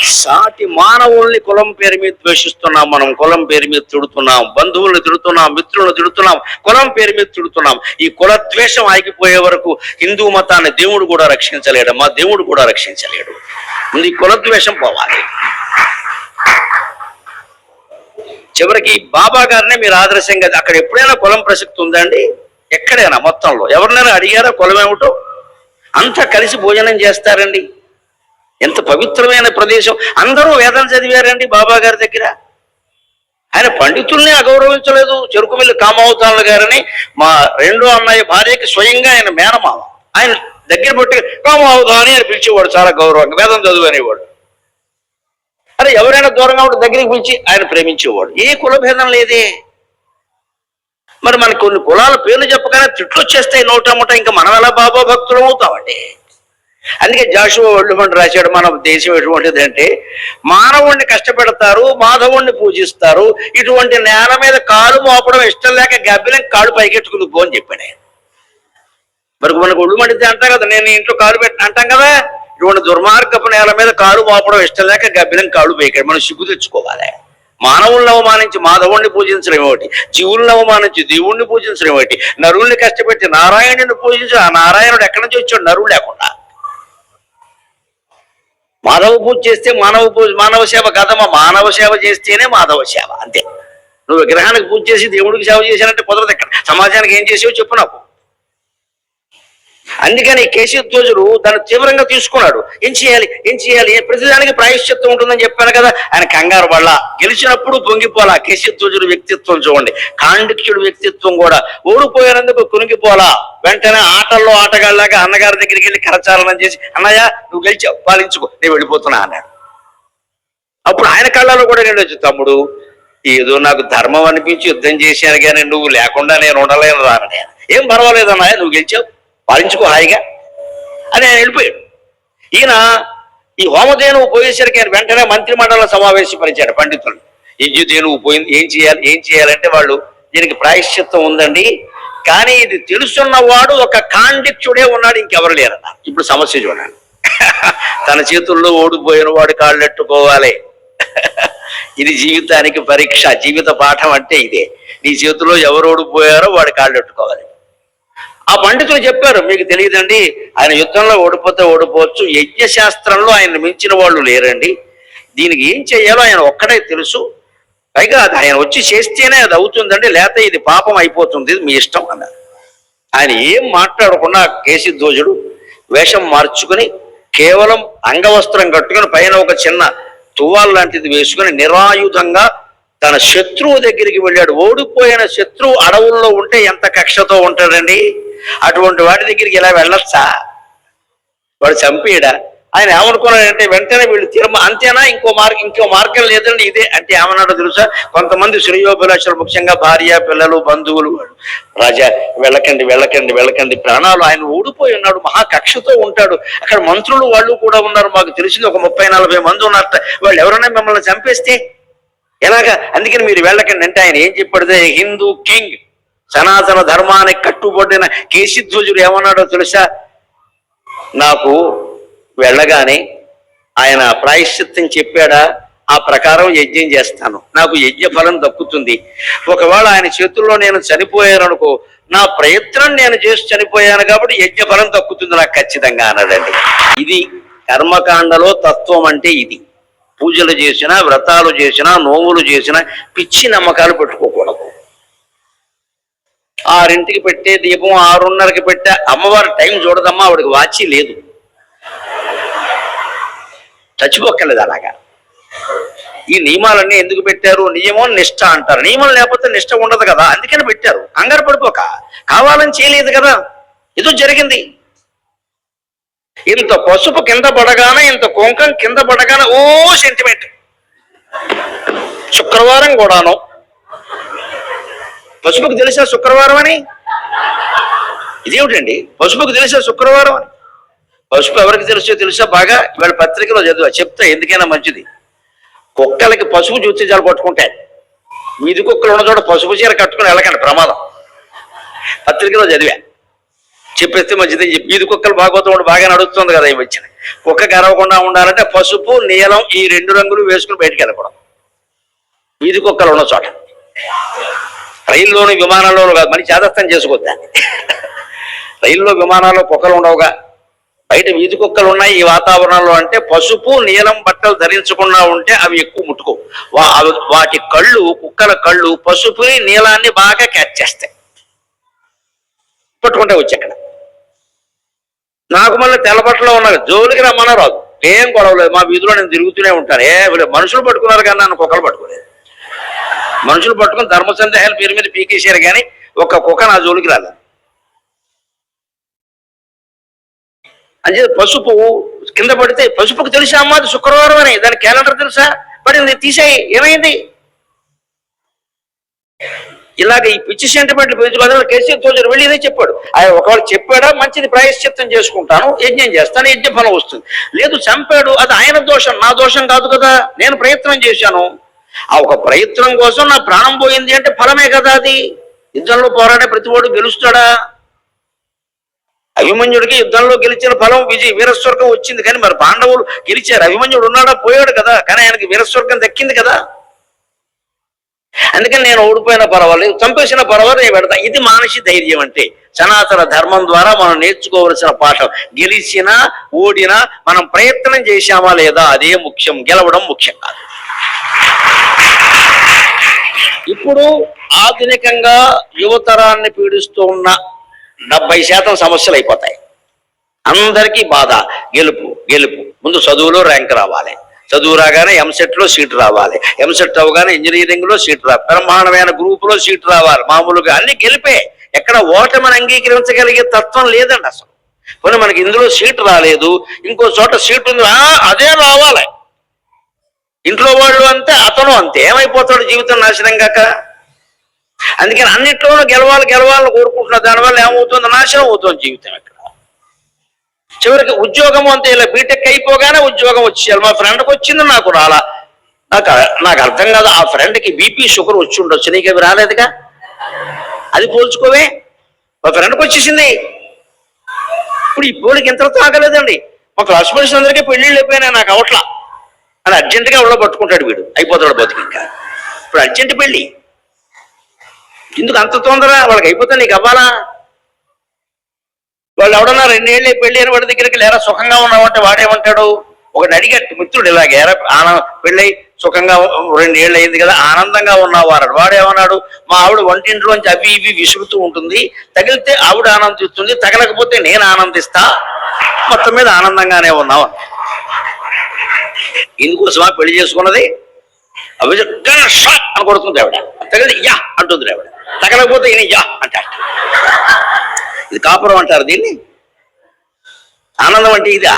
సాటి మానవుల్ని కులం పేరు మీద ద్వేషిస్తున్నాం మనం, కులం పేరు మీద తిడుతున్నాం, బంధువుల్ని తిడుతున్నాం, మిత్రులను తిడుతున్నాం, కులం పేరు మీద తిడుతున్నాం. ఈ కుల ద్వేషం ఆగిపోయే వరకు హిందూ మతాన్ని దేవుడు కూడా రక్షించలేడమ్మా, దేవుడు కూడా రక్షించలేడు. ఈ కుల ద్వేషం పోవాలి. చివరికి బాబా గారినే మీరు ఆదర్శంగా, అక్కడ ఎప్పుడైనా కులం ప్రసక్తి ఉందండి? ఎక్కడైనా మొత్తంలో ఎవరినైనా అడిగారా కులం ఏమిటో? అంతా కలిసి భోజనం చేస్తారండి. ఎంత పవిత్రమైన ప్రదేశం. అందరూ వేదం చదివారండి బాబా గారి దగ్గర. ఆయన పండితుల్ని అగౌరవించలేదు. చెరుకుమిల్లి కామావతానుల గారిని, మా రెండో అన్నయ్య భార్యకి స్వయంగా ఆయన మేనమామ, ఆయన దగ్గర పెట్టి కామావతాని అని పిలిచేవాడు చాలా గౌరవంగా, వేదం చదువునేవాడు. అరే ఎవరైనా దూరంగా ఉంటే దగ్గరికి పిలిచి ఆయన ప్రేమించేవాడు. ఏ కులభేదం లేదే. మరి మనకి కొన్ని కులాల పేర్లు చెప్పగానే తిట్లు వచ్చేస్తాయి నోటముట. ఇంకా మనం ఎలా బాబా భక్తులు అవుతామండి? అందుకే జాషువా ఒళ్ళుమంట రాశాడు, మన దేశం ఎటువంటిది అంటే మానవుణ్ణి కష్టపెడతారు, మాధవుణ్ణి పూజిస్తారు, ఇటువంటి నేల మీద కాలు మోపడం ఇష్టం లేక గబ్బిలం కాళ్ళు పైకెట్టుకుని పో అని చెప్పాడు. మరి మనకు ఒళ్ళు మండితే అంటాం కదా, నేను ఇంట్లో కాలు అంటాం కదా. ఇటువంటి దుర్మార్గపు నేల మీద కాలు మోపడం ఇష్టం లేక గబ్బిలం కాళ్ళు పైకాడు. మనం సిగ్గు తెచ్చుకోవాలి. మానవుల్ని అవమానించి మాధవుణ్ణి పూజించడం ఏమిటి, జీవుల్ని అవమానించి దేవుణ్ణి పూజించడం ఏమిటి, నరుల్ని కష్టపెట్టి నారాయణుని పూజించి ఆ నారాయణుడు ఎక్కడి నుంచి వచ్చాడు? నరుడు లేకుండా. మాధవ పూజ చేస్తే మానవ సేవ కాదమ్మా, మానవ సేవ చేస్తేనే మాధవ సేవ, అంతే. నువ్వు విగ్రహానికి పూజ చేసి దేవుడికి సేవ చేశానంటే కుదరదు. ఎక్కడ సమాజానికి ఏం చేసావో చెప్పు నాకు. అందుకని కేశధ్వజుడు దాన్ని తీవ్రంగా తీసుకున్నాడు. ఏం చేయాలి ప్రతిదానికి ప్రాయశ్చిత్తం ఉంటుందని చెప్పాను కదా. ఆయన కంగారు వల్ల గెలిచినప్పుడు పొంగిపోలా. కేశధ్వజుడు వ్యక్తిత్వం చూడండి, కాండిక్యుడు వ్యక్తిత్వం కూడా. ఓడిపోయినందుకు కునిగిపోలా. వెంటనే ఆటల్లో ఆటగాళ్ళలాగా అన్నగారి దగ్గరికి వెళ్ళి కరచాలనం చేసి, అన్నయ్య నువ్వు గెలిచావు, పాలించుకో, నేను వెళ్ళిపోతున్నా అన్నాడు. అప్పుడు ఆయన కళ్ళలో కూడా వెళ్ళొచ్చు, తమ్ముడు ఏదో నాకు ధర్మం అనిపించి యుద్ధం చేశాను కానీ నువ్వు లేకుండా నేను ఉండలేను రానని. ఏం పర్వాలేదు అన్నయ్య, నువ్వు గెలిచావు, పాలించుకో హాయిగా అని ఆయన వెళ్ళిపోయాడు. ఈయన ఈ హోమధేనువు పోయేసరికి ఆయన వెంటనే మంత్రిమండల సమావేశపరిచాడు పండితులు. యజ్ఞధేనువు పోయింది, ఏం చేయాలంటే వాళ్ళు దీనికి ప్రాయశ్చిత్తం ఉందండి, కానీ ఇది తెలుసున్నవాడు ఒక కాండిక్యుడే ఉన్నాడు, ఇంకెవరు లేరన్న. ఇప్పుడు సమస్య చూడండి. తన చేతుల్లో ఓడిపోయిన వాడు కాళ్ళెట్టుకోవాలి. ఇది జీవితానికి పరీక్ష, జీవిత పాఠం అంటే ఇదే. నీ చేతిలో ఎవరు ఓడిపోయారో వాడు కాళ్ళెట్టుకోవాలి. ఆ పండితులు చెప్పారు, మీకు తెలియదండి, ఆయన యుద్ధంలో ఓడిపోతే ఓడిపోవచ్చు, యజ్ఞశాస్త్రంలో ఆయన మించిన వాళ్ళు లేరండి, దీనికి ఏం చెయ్యాలో ఆయన ఒక్కడే తెలుసు, పైగా అది ఆయన వచ్చి చేస్తేనే అది అవుతుందండి, లేకపోతే ఇది పాపం అయిపోతుంది, మీ ఇష్టం అన్నారు. ఆయన ఏం మాట్లాడకుండా కేశధ్వజుడు వేషం మార్చుకుని కేవలం అంగవస్త్రం కట్టుకుని పైన ఒక చిన్న తువ్వాలు లాంటిది వేసుకుని నిరాయుధంగా తన శత్రువు దగ్గరికి వెళ్ళాడు. ఓడిపోయిన శత్రువు అడవుల్లో ఉంటే ఎంత కక్షతో ఉంటాడండి, అటువంటి వాడి దగ్గరికి ఇలా వెళ్ళొచ్చా? వాడు చంపేయడా? ఆయన ఏమనుకున్నాడంటే వెంటనే వీళ్ళు అంతేనా, ఇంకో మార్గం లేదండి ఇదే అంటే ఏమన్నాడో తెలుసా? కొంతమంది శ్రేయోభిలాషులు, ముఖ్యంగా భార్య పిల్లలు బంధువులు, రాజా వెళ్ళకండి, ప్రాణాలు, ఆయన ఓడిపోయి ఉన్నాడు, మహాకక్షతో ఉంటాడు, అక్కడ మంత్రులు వాళ్ళు కూడా ఉన్నారు, మాకు తెలిసింది ఒక 30-40 మంది ఉన్నారట, వాళ్ళు ఎవరైనా మిమ్మల్ని చంపేస్తే ఎలాగా, అందుకని మీరు వెళ్ళకండి అంటే ఆయన ఏం చెప్పాడు? హిందూ కింగ్, సనాతన ధర్మానికి కట్టుబడిన కేశధ్వజుడు ఏమన్నాడో తెలుసా? నాకు వెళ్ళగానే ఆయన ప్రాయశ్చిత్తం చెప్పాడా, ఆ ప్రకారం యజ్ఞం చేస్తాను, నాకు యజ్ఞ ఫలం దక్కుతుంది. ఒకవేళ ఆయన చేతుల్లో నేను చనిపోయాననుకో, నా ప్రయత్నం నేను చేసి చనిపోయాను కాబట్టి యజ్ఞ ఫలం దక్కుతుంది నాకు ఖచ్చితంగా అన్నాడండి. ఇది కర్మకాండలో తత్వం అంటే ఇది. పూజలు చేసినా, వ్రతాలు చేసినా, నోములు చేసినా పిచ్చి నమ్మకాలు పెట్టుకోకూడదు. 6ంటికి పెట్టే దీపం 6:30కి పెట్టే అమ్మవారి టైం చూడదమ్మా, ఆవిడకి వాచి లేదు, చచ్చిపోక్కర్లేదు అలాగా. ఈ నియమాలన్నీ ఎందుకు పెట్టారు? నియమం నిష్ఠ అంటారు. నియమం లేకపోతే నిష్ఠ ఉండదు కదా, అందుకని పెట్టారు. కంగారు పడిపోక, కావాలని చేయలేదు కదా, ఏదో జరిగింది. ఇంత పసుపు కింద పడగానే, ఇంత కుంకం కింద పడగానే ఓ సెంటిమెంట్. శుక్రవారం కూడాను. పసుపుకి తెలిసా శుక్రవారం అని? ఇదేమిటండి, పసుపుకి తెలిసా శుక్రవారం అని? పసుపు ఎవరికి తెలుసా బాగా? ఇవాళ పత్రికలో చెప్తా, ఎందుకైనా మంచిది. కుక్కలకి పసుపు చూస్తే చాలా పట్టుకుంటాయి. వీధి కుక్కలు ఉన్న చోట పసుపు చీర కట్టుకుని వెళ్ళకండి, ప్రమాదం. పత్రికలో చదివా, చెప్పేస్తే మంచిదని చెప్పి. వీధి కుక్కలు భాగవతం బాగా నడుస్తుంది కదా ఈ వచ్చిన. కుక్క గరవకుండా ఉండాలంటే పసుపు నీలం ఈ 2 రంగులు వేసుకుని బయటికి వెళ్ళకూడదు వీధి కుక్కలు ఉన్న చోట. రైల్లోని విమానాల్లోనూ కాదు, మళ్ళీ చేదస్థం చేసుకోవద్దా. రైల్లో విమానాల్లో కుక్కలు ఉండవుగా, బయట వీధి కుక్కలు ఉన్నాయి ఈ వాతావరణంలో. అంటే పసుపు నీలం బట్టలు ధరించకుండా ఉంటే అవి ఎక్కువ ముట్టుకో. వాటి కళ్ళు, కుక్కల కళ్ళు పసుపుని నీలాన్ని బాగా క్యాచ్ చేస్తాయి, పట్టుకుంటే వచ్చి అక్కడ. నాకు మళ్ళీ తెల్లబట్టలో ఉన్నారు, జోలికి రమ్మన్నా రాదు, ఏం గొడవలేదు. మా వీధిలో నేను తిరుగుతూనే ఉంటాను. మనుషులు పట్టుకున్నారు కానీ నన్ను కుక్కలు పట్టుకోలేదు. మనుషులు పట్టుకుని ధర్మ సందేహాల పేరు మీద పీకేశారు కానీ ఒక్క కుక్క నా జోలికి రాలేదు. అంటే పసుపు కింద పడితే, పసుపుకు తెలుసా అమ్మా అది శుక్రవారం అని, దాని క్యాలెండర్ తెలుసా? పడింది, తీసేయి, ఏమైంది? ఇలాగ ఈ పిచ్చి సెంటిమెంట్లు పెంచుకోవాలి. కేశధ్వజుడు వెళ్ళి ఇదే చెప్పాడు. ఆయన ఒకవేళ చెప్పాడా, మంచిది, ప్రాయశ్చిత్తం చేసుకుంటాను, యజ్ఞం చేస్తాను, యజ్ఞ ఫలం వస్తుంది. లేదు చంపాడు, అది ఆయన దోషం, నా దోషం కాదు కదా, నేను ప్రయత్నం చేశాను, ఆ ఒక ప్రయత్నం కోసం నా ప్రాణం పోయింది అంటే ఫలమే కదా అది. యుద్ధంలో పోరాడే ప్రతివాడు గెలుస్తాడా? అభిమన్యుడికి యుద్ధంలో గెలిచిన ఫలం వీరస్వర్గం వచ్చింది, కానీ మరి పాండవులు గెలిచారు. అభిమన్యుడు ఉన్నాడా? పోయాడు కదా, కానీ ఆయనకి వీరస్వర్గం దక్కింది కదా. అందుకని నేను ఓడిపోయినా పర్వాలేదు, చంపేసినా పర్వాలేదు, నేను పెడతా. ఇది మానసి ధైర్యం అంటే. సనాతన ధర్మం ద్వారా మనం నేర్చుకోవలసిన పాఠం. గెలిచినా ఓడినా మనం ప్రయత్నం చేశామా లేదా, అదే ముఖ్యం, గెలవడం ముఖ్యం కాదు. ఇప్పుడు ఆధునికంగా యువతరాన్ని పీడిస్తూ ఉన్న 70% సమస్యలు అయిపోతాయి. అందరికీ బాధ, గెలుపు గెలుపు. ముందు చదువులో ర్యాంక్ రావాలి, చదువు రాగానే ఎంసెట్లో సీట్ రావాలి, ఎంసెట్ అవగానే ఇంజనీరింగ్లో సీట్ రావాలి, బ్రహ్మాండమైన గ్రూపులో సీట్ రావాలి. మామూలుగా అన్ని గెలిపే. ఎక్కడ ఓటమిని అంగీకరించగలిగే తత్వం లేదండి అసలు. పోనీ మనకి ఇందులో సీట్ రాలేదు, ఇంకో చోట సీట్ ఉంది, అదే రావాలి. ఇంట్లో వాళ్ళు అంతే, అతను అంతే. ఏమైపోతాడు జీవితం నాశనం కాక. అందుకని అన్నిట్లోనూ గెలవాలని కోరుకుంటున్నా. దానివల్ల ఏమవుతుంది, నాశనం అవుతుంది జీవితం. ఎక్కడ చివరికి ఉద్యోగం అంతే. ఇలా బీటెక్ అయిపోగానే ఉద్యోగం వచ్చేయాలి. మా ఫ్రెండ్కి వచ్చింది, నాకు రాలా. నాకు అర్థం కాదు. ఆ ఫ్రెండ్కి బీపీ షుగర్ వచ్చి ఉండొచ్చు, నీకు అవి రాలేదుగా. అది పోల్చుకోవే. మా ఫ్రెండ్కి వచ్చేసింది. ఇప్పుడు ఈ పోలికి ఇంతలో ఆగలేదండి. మా క్లాస్ మేట్స్ అందరికీ పెళ్ళిళ్ళు అయిపోయినా, నాకు అవట్లా అని అర్జెంటుగా ఎవడో పట్టుకుంటాడు, వీడు అయిపోతాడు బతుకు. ఇంకా ఇప్పుడు అర్జెంట్ పెళ్ళి ఎందుకు అంత తొందర? వాళ్ళకి అయిపోతే నీకు అవ్వాలా? వాళ్ళు ఎవడన్నా 2 ఏళ్ళే పెళ్ళి అని వాడి దగ్గరికి లేరా సుఖంగా ఉన్నావంటే వాడేమంటాడు? ఒకటి అడిగట్టు మిత్రుడు, ఇలాగే పెళ్ళై సుఖంగా 2 ఏళ్ళు అయింది కదా, ఆనందంగా ఉన్నావు అన్నాడు. వాడేమన్నాడు? మా ఆవిడ వంటింట్లోంచి అవి ఇవి విసురుతూ ఉంటుంది, తగిలితే ఆవిడ ఆనందిస్తుంది, తగలకపోతే నేను ఆనందిస్తా, మొత్తం మీద ఆనందంగానే ఉన్నావు. ఇందుకోసమా పెళ్లి చేసుకున్నది? అవి షాక్ అని కొడుతుంది ఆవిడ, తగిలితే యా అంటుంది ఆవిడ, తగలకపోతే ఈయన యా అంటాడు. ఇది కాపురం అంటారు దీన్ని? ఆనందం అంటే ఇదా?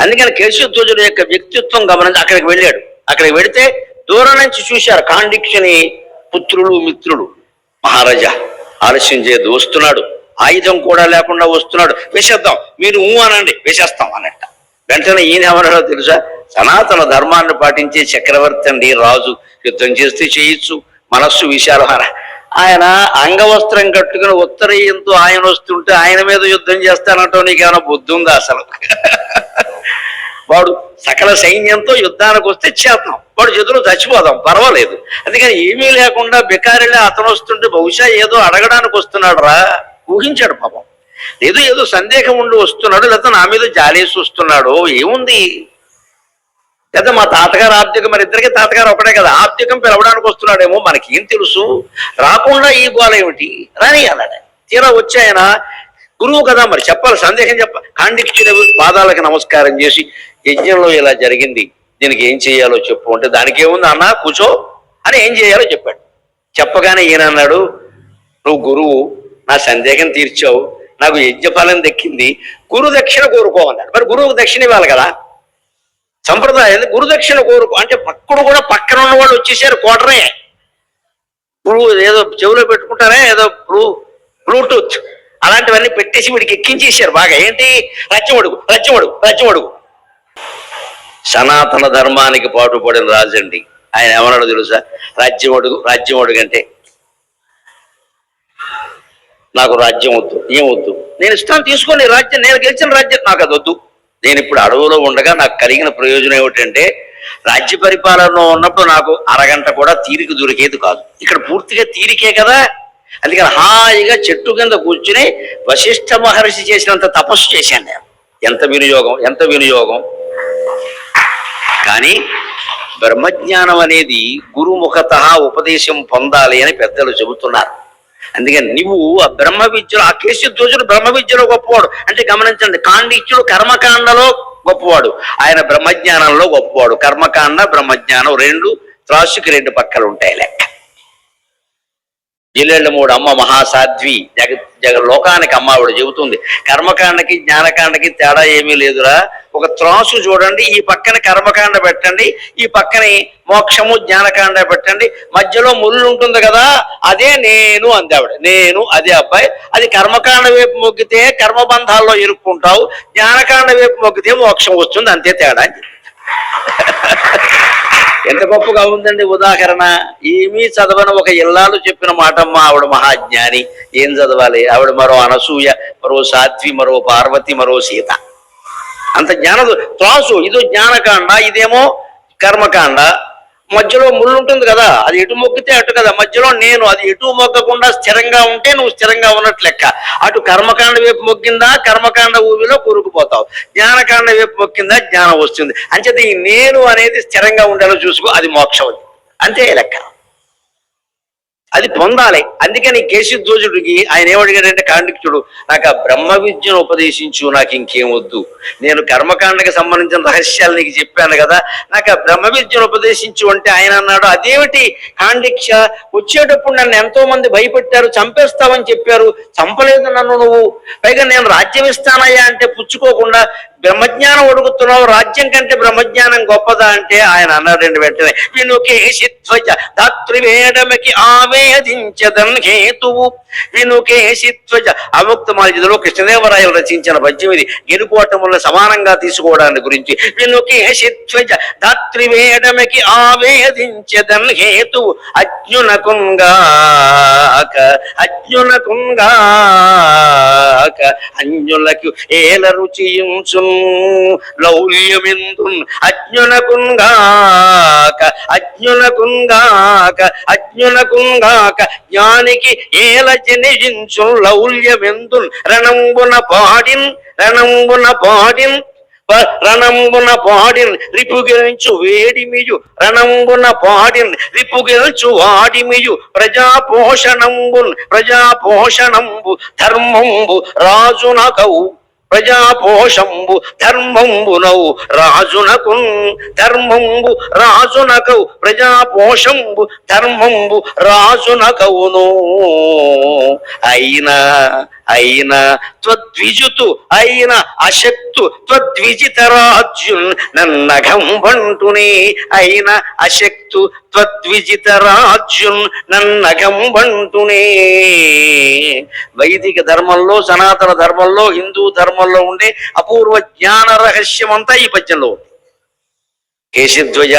అందుకని కేశవధ్వజుడు యొక్క వ్యక్తిత్వం గమనించి అక్కడికి వెళ్ళాడు. అక్కడికి వెళితే దూరం నుంచి చూశారు కాండిక్షని పుత్రులు మిత్రులు. మహారాజా ఆలస్యం చేయదు, వస్తున్నాడు, ఆయుధం కూడా లేకుండా వస్తున్నాడు, వేసేద్దాం, మీరు అనండి, వేసేస్తాం అన్నట్ట. వెంటనే ఈయన ఏమన్నాడో తెలుసా? సనాతన ధర్మాన్ని పాటించే చక్రవర్తి అండి, రాజు, యుద్ధం చేస్తే చేయొచ్చు, మనస్సు విశాలమైన. ఆయన అంగవస్త్రం కట్టుకుని ఉత్తరీయంతో ఆయన వస్తుంటే ఆయన మీద యుద్ధం చేస్తానంటో నీకేమైనా బుద్ధి ఉందా అసలు? వాడు సకల సైన్యంతో యుద్ధానికి వస్తే చేద్దాం, వాడు చేతులు చచ్చిపోదాం, పర్వాలేదు. అందుకని ఏమీ లేకుండా బికారిలే అతను వస్తుంటే బహుశా ఏదో అడగడానికి వస్తున్నాడు రా, ఊహించాడు పాపం. ఏదో సందేహం ఉండి వస్తున్నాడు, లేదా నా మీద జాలేసి వస్తున్నాడు, ఏముంది? లేదా మా తాతగారు ఆబ్దికం, మరి ఇద్దరికి తాతగారు ఒకటే కదా, ఆబ్దికం పిలవడానికి వస్తున్నాడేమో, మనకేం తెలుసు, రాకుండా ఈ గోల ఏమిటి, రాని అన్నాడు. తీరా వచ్చి ఆయన గురువు కదా, మరి చెప్పాలి, సందేహం కాండిక్షుని పాదాలకు నమస్కారం చేసి, యజ్ఞంలో ఇలా జరిగింది, దీనికి ఏం చేయాలో చెప్పు అంటే, దానికి ఏముంది అన్న కూర్చో అని ఏం చేయాలో చెప్పాడు. చెప్పగానే ఈయన అన్నాడు, నువ్వు గురువు, నా సందేహం తీర్చావు, నాకు యజ్ఞఫలం దక్కింది, గురు దక్షిణ కోరుకోమన్నాడు. మరి గురువుకు దక్షిణ ఇవ్వాలి కదా, సంప్రదాయం. గురుదక్షిణ కోరుకో అంటే పక్కడు కూడా పక్కన ఉన్న వాళ్ళు వచ్చేసారు, కోటరే. ఇప్పుడు ఏదో చెవిలో పెట్టుకుంటారే, ఏదో బ్లూటూత్ అలాంటివన్నీ పెట్టేసి వీడికి ఎక్కించేసారు బాగా. ఏంటి? రచ్చమడుగు రచ్చమడుగు రచ్చమడుగు. సనాతన ధర్మానికి పాటుపడిన రాజండి ఆయన. ఏమన్నాడు తెలుసా? రాజ్యం అడుగు అంటే, నాకు రాజ్యం వద్దు, ఏమొద్దు, నేను ఇష్టాన్ని తీసుకొని రాజ్యం, నేను గెలిచిన రాజ్యం నాకు అది వద్దు. నేను ఇప్పుడు అడవులో ఉండగా నాకు కలిగిన ప్రయోజనం ఏమిటంటే, రాజ్య పరిపాలనలో ఉన్నప్పుడు నాకు అరగంట కూడా తీరిక దొరికేది కాదు. ఇక్కడ పూర్తిగా తీరికే కదా. అందుకని హాయిగా చెట్టు కింద కూర్చుని వశిష్ఠ మహర్షి చేసినంత తపస్సు చేశాను నేను. ఎంత వినియోగం. కానీ బ్రహ్మజ్ఞానం అనేది గురుముఖత ఉపదేశం పొందాలి అని పెద్దలు చెబుతున్నారు. అందుకని నువ్వు ఆ బ్రహ్మ విద్యలో, ఆ కేశవధ్వజుడు బ్రహ్మ విద్యలో గొప్పవాడు అంటే గమనించండి. కాండిత్యుడు కర్మకాండలో గొప్పవాడు, ఆయన బ్రహ్మజ్ఞానంలో గొప్పవాడు. కర్మకాండ బ్రహ్మజ్ఞానం 2 త్రాసుకి 2 పక్కలు ఉంటాయి లెక్క. జిల్లెళ్ళమూడు అమ్మ మహాసాధ్వి, లోకానికి అమ్మ ఆవిడ చెబుతుంది, కర్మకాండకి జ్ఞానకాండకి తేడా ఏమీ లేదురా. ఒక త్రాసు చూడండి, ఈ పక్కన కర్మకాండ పెట్టండి, ఈ పక్కని మోక్షము జ్ఞానకాండ పెట్టండి, మధ్యలో ముళ్ళు ఉంటుంది కదా, అదే నేను అంది ఆవిడ. నేను అదే అబ్బాయి. అది కర్మకాండ వైపు మొగ్గితే కర్మబంధాల్లో ఇరుక్కుంటావు, జ్ఞానకాండ వైపు మొగ్గితే మోక్షం వస్తుంది, అంతే తేడా అని. ఎంత గొప్పగా ఉందండి ఉదాహరణ. ఏమీ చదవని ఒక ఇల్లాలు చెప్పిన మాటమ్మ, ఆవిడ మహాజ్ఞాని. ఏం చదవాలి? ఆవిడ మరో అనసూయ, మరో సాధ్వి, మరో పార్వతి, మరో సీత. అంత జ్ఞాన త్రాసు. ఇదో జ్ఞానకాండ, ఇదేమో కర్మకాండ. మధ్యలో ముళ్ళు ఉంటుంది కదా, అది ఎటు మొక్కితే అటు కదా, మధ్యలో నేను, అది ఎటు మొక్కకుండా స్థిరంగా ఉంటే నువ్వు స్థిరంగా ఉన్నట్లు లెక్క. అటు కర్మకాండ వైపు మొక్కిందా కర్మకాండ ఊబిలో కూరుకుపోతావు, జ్ఞానకాండ వైపు మొక్కిందా జ్ఞానం వస్తుంది. అంచేత ఈ నేను అనేది స్థిరంగా ఉండేలా చూసుకో, అది మోక్షం. అంతే లెక్క, అది పొందాలి. అందుకని కేశిధ్వజుడికి ఆయన ఏమడిగాడంటే, కాండిక్యుడు నాకు ఆ బ్రహ్మ విద్యను ఉపదేశించు, నాకు ఇంకేం వద్దు, నేను కర్మకాండకి సంబంధించిన రహస్యాలు నీకు చెప్పాను కదా, నాకు ఆ బ్రహ్మ విద్యను ఉపదేశించు అంటే ఆయన అన్నాడు, అదేమిటి కాండిక్ష, వచ్చేటప్పుడు నన్ను ఎంతో మంది భయపెట్టారు, చంపేస్తావని చెప్పారు, చంపలేదు నన్ను నువ్వు, పైగా నేను రాజ్యం ఇస్తానయ్యా అంటే పుచ్చుకోకుండా బ్రహ్మజ్ఞానం అడుగుతున్నావు, రాజ్యం కంటే బ్రహ్మజ్ఞానం గొప్పదా అంటే ఆయన అన్నాడండి వెంటనే, వినుకేశిధ్వజ ధాత్రివేడమకి ఆవేదించదన్ హేతువు. వినుకేశిధ్వజ అముక్తమాల్యదలో కృష్ణదేవరాయలు రచించిన పద్యం ఇది, గెలుపోటములను సమానంగా తీసుకోవడాన్ని గురించి. వినుకేశిధ్వజ ధాత్రివేడమకి ఆవేదించదన్ హేతువు. అజ్ఞునకుంగాక అన్యులకు ఏల రుచియుంచు లౌల్యమిందున్. అజ్ఞునకుంగాక జ్ఞానికి ఏల జనించు లౌల్యమిందున్. రణంబున పాడిన్ రిపుగెల్చు వేడిమియు. రణంబున పాడిన్ రిపుగెల్చు వాడిమియు. ప్రజాపోషణంబు ధర్మంబు రాజునకవు. ప్రజాపోషంబు ధర్మంబునవు రాజునకవు. ప్రజాపోషంబు ధర్మంబు రాజునకవును. అయిన త్వద్విజుతు అయిన అశక్తు త్వద్విజితరాజ్యున్ నన్నఘంబంటునే. అయిన అశక్తు త్వద్విజితరాజ్యున్ నన్నఘంబంటునే. వైదిక ధర్మంలో, సనాతన ధర్మంలో, హిందూ ధర్మంలో ఉండే అపూర్వ జ్ఞాన రహస్యం అంతా ఈ పద్యంలో ఉంది. కేశిధ్వజ,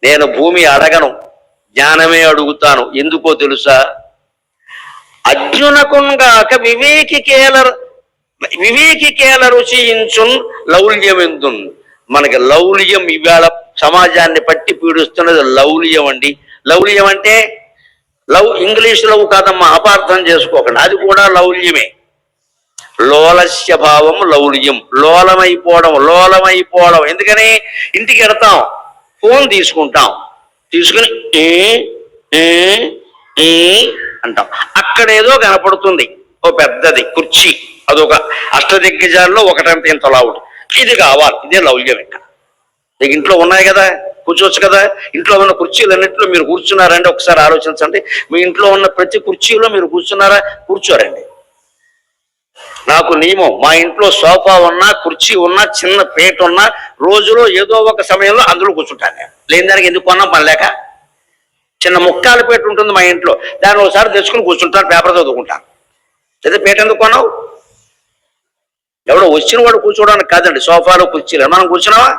నేను భూమి అడగను, జ్ఞానమే అడుగుతాను. ఎందుకో తెలుసా? అర్జునకుంగాక వివేకికేల రుచియించున్ లౌల్యమెందున్. మనకి లౌల్యం ఇవాళ సమాజాన్ని పట్టి పీడిస్తున్నది లౌల్యం అండి. లౌల్యం అంటే ఇంగ్లీష్ లవ్ కాదమ్మా, అపార్థం చేసుకోకండి, అది కూడా లౌల్యమే. లోలస్య భావం లౌల్యం, లోలమైపోవడం. ఎందుకని ఇంటికి వెడతాం, ఫోన్ తీసుకుని అంటాం, అక్కడేదో కనపడుతుంది, ఓ పెద్దది కుర్చీ, అదొక అష్టదిగ్గజాల్లో ఒకటంత ఇంతలా ఉంటుంది, ఇది కావాలి, ఇదే లౌల్యం. ఇక్కడ మీకు ఇంట్లో ఉన్నాయి కదా, కూర్చోవచ్చు కదా. ఇంట్లో ఉన్న కుర్చీలన్నింటిలో మీరు కూర్చున్నారండి, ఒకసారి ఆలోచించండి. మీ ఇంట్లో ఉన్న ప్రతి కుర్చీలో మీరు కూర్చున్నారా? కూర్చోరండి. నాకు నియమం, మా ఇంట్లో సోఫా ఉన్నా, కుర్చీ ఉన్నా, చిన్న పేట ఉన్నా, రోజులో ఏదో ఒక సమయంలో అందులో కూర్చుంటాను నేను. లేని దానికి ఎందుకు కొన్నా పని లేక. చిన్న ముక్కాల పేట ఉంటుంది మా ఇంట్లో, దాన్ని ఒకసారి తెచ్చుకుని కూర్చుంటాను, పేపర్ చదువుకుంటాను. లేదా పేట ఎందుకు కొన్నావు? ఎవడో వచ్చిన వాడు కూర్చోవడానికి కాదండి, సోఫాలు కుర్చీలు. మనం కూర్చున్నావా?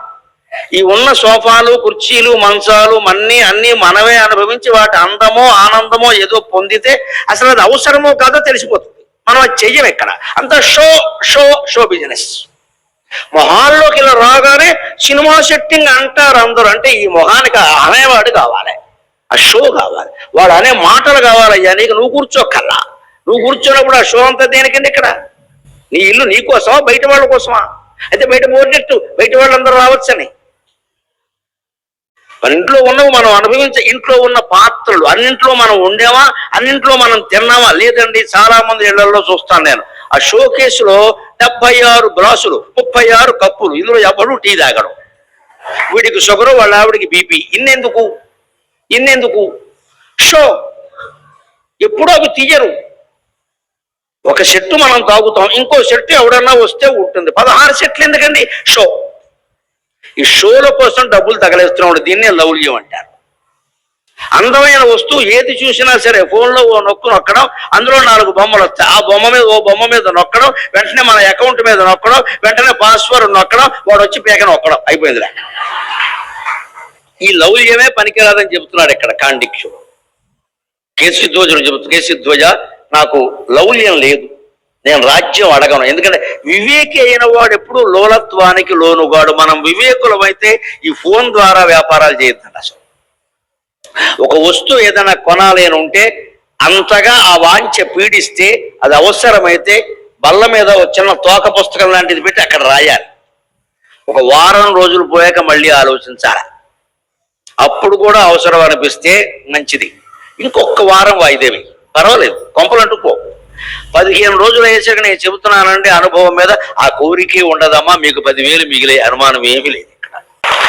ఈ ఉన్న సోఫాలు, కుర్చీలు, మంచాలు అన్నీ మనమే అనుభవించి వాటి అందమో ఆనందమో ఏదో పొందితే అసలు అది అవసరమో కాదో తెలిసిపోతుంది. మనం అది చెయ్యం. ఎక్కడ అంతా షో బిజినెస్. మొహాల్లోకి ఇలా రాగానే సినిమా సెట్టింగ్ అంటారు అందరూ. అంటే ఈ మొహానికి అనేవాడు కావాలి, ఆ షో కావాలి, వాడు అనే మాటలు కావాలయ్యా. నీకు నువ్వు కూర్చోకల్లా, నువ్వు కూర్చోనప్పుడు ఆ షో అంతా దేనికండి? ఇక్కడ నీ ఇల్లు నీ కోసమా, బయట వాళ్ళ కోసమా? అయితే బయట బోర్డెట్టు, బయట వాళ్ళందరూ రావచ్చని. మన ఇంట్లో ఉన్నవి మనం అనుభవించే, ఇంట్లో ఉన్న పాత్రలు అన్నింట్లో మనం ఉండేవా, అన్నింట్లో మనం తిన్నావా? లేదండి. చాలా మంది ఇళ్లలో చూస్తాను నేను, ఆ షో కేసులో 76 గ్లాసులు, 36 కప్పులు, ఇందులో ఎవరు టీ తాగడం. వీడికి షుగరు, వాళ్ళ ఆవిడికి బీపీ. ఇన్నెందుకు షో? ఎప్పుడూ అవి తీయరు. ఒక సెట్టు మనం తాగుతాం, ఇంకో సెట్టు ఎవడన్నా వస్తే ఉంటుంది. 16 సెట్లు ఎందుకండి? షో. ఈ షోల కోసం డబ్బులు తగలేస్తున్నాడు, దీన్నే లౌల్యం అంటారు. అందమైన వస్తువు ఏది చూసినా సరే ఫోన్లో నొక్కడం, అందులో 4 బొమ్మలు వస్తాయి, ఆ బొమ్మ మీద నొక్కడం, వెంటనే మన అకౌంట్ మీద నొక్కడం, వెంటనే పాస్వర్డ్ నొక్కడం, వాడు వచ్చి పేక నొక్కడం, అయిపోయిందిలే. ఈ లౌల్యమే పనికిరాదని చెబుతున్నాడు ఇక్కడ కాండిక్యుడు. కేశిధ్వజుడు చెబుతూ, కేశిధ్వజ, నాకు లౌల్యం లేదు, నేను రాజ్యం అడగను. ఎందుకంటే వివేకి అయిన వాడు ఎప్పుడు లోలత్వానికి లోనుగాడు. మనం వివేకులమైతే ఈ ఫోన్ ద్వారా వ్యాపారాలు చేయొద్దండి. అసలు ఒక వస్తువు ఏదైనా కొనాలి అని ఉంటే అంతగా ఆ వాంఛ పీడిస్తే అది అవసరమైతే బల్ల మీద ఒక చిన్న తోక పుస్తకం లాంటిది పెట్టి అక్కడ రాయాలి. ఒక వారం రోజులు పోయాక మళ్ళీ ఆలోచించాలి. అప్పుడు కూడా అవసరం అనిపిస్తే మంచిది, ఇంకొక వారం వాయిదేవి పర్వాలేదు, కొంపలంటూ పో. 15 రోజులు అయ్యేసరికి నేను చెబుతున్నానంటే అనుభవం మీద ఆ కోరికే ఉండదమ్మా, మీకు 10,000 మిగిలే అనుమానం ఏమీ లేదు. ఇక్కడ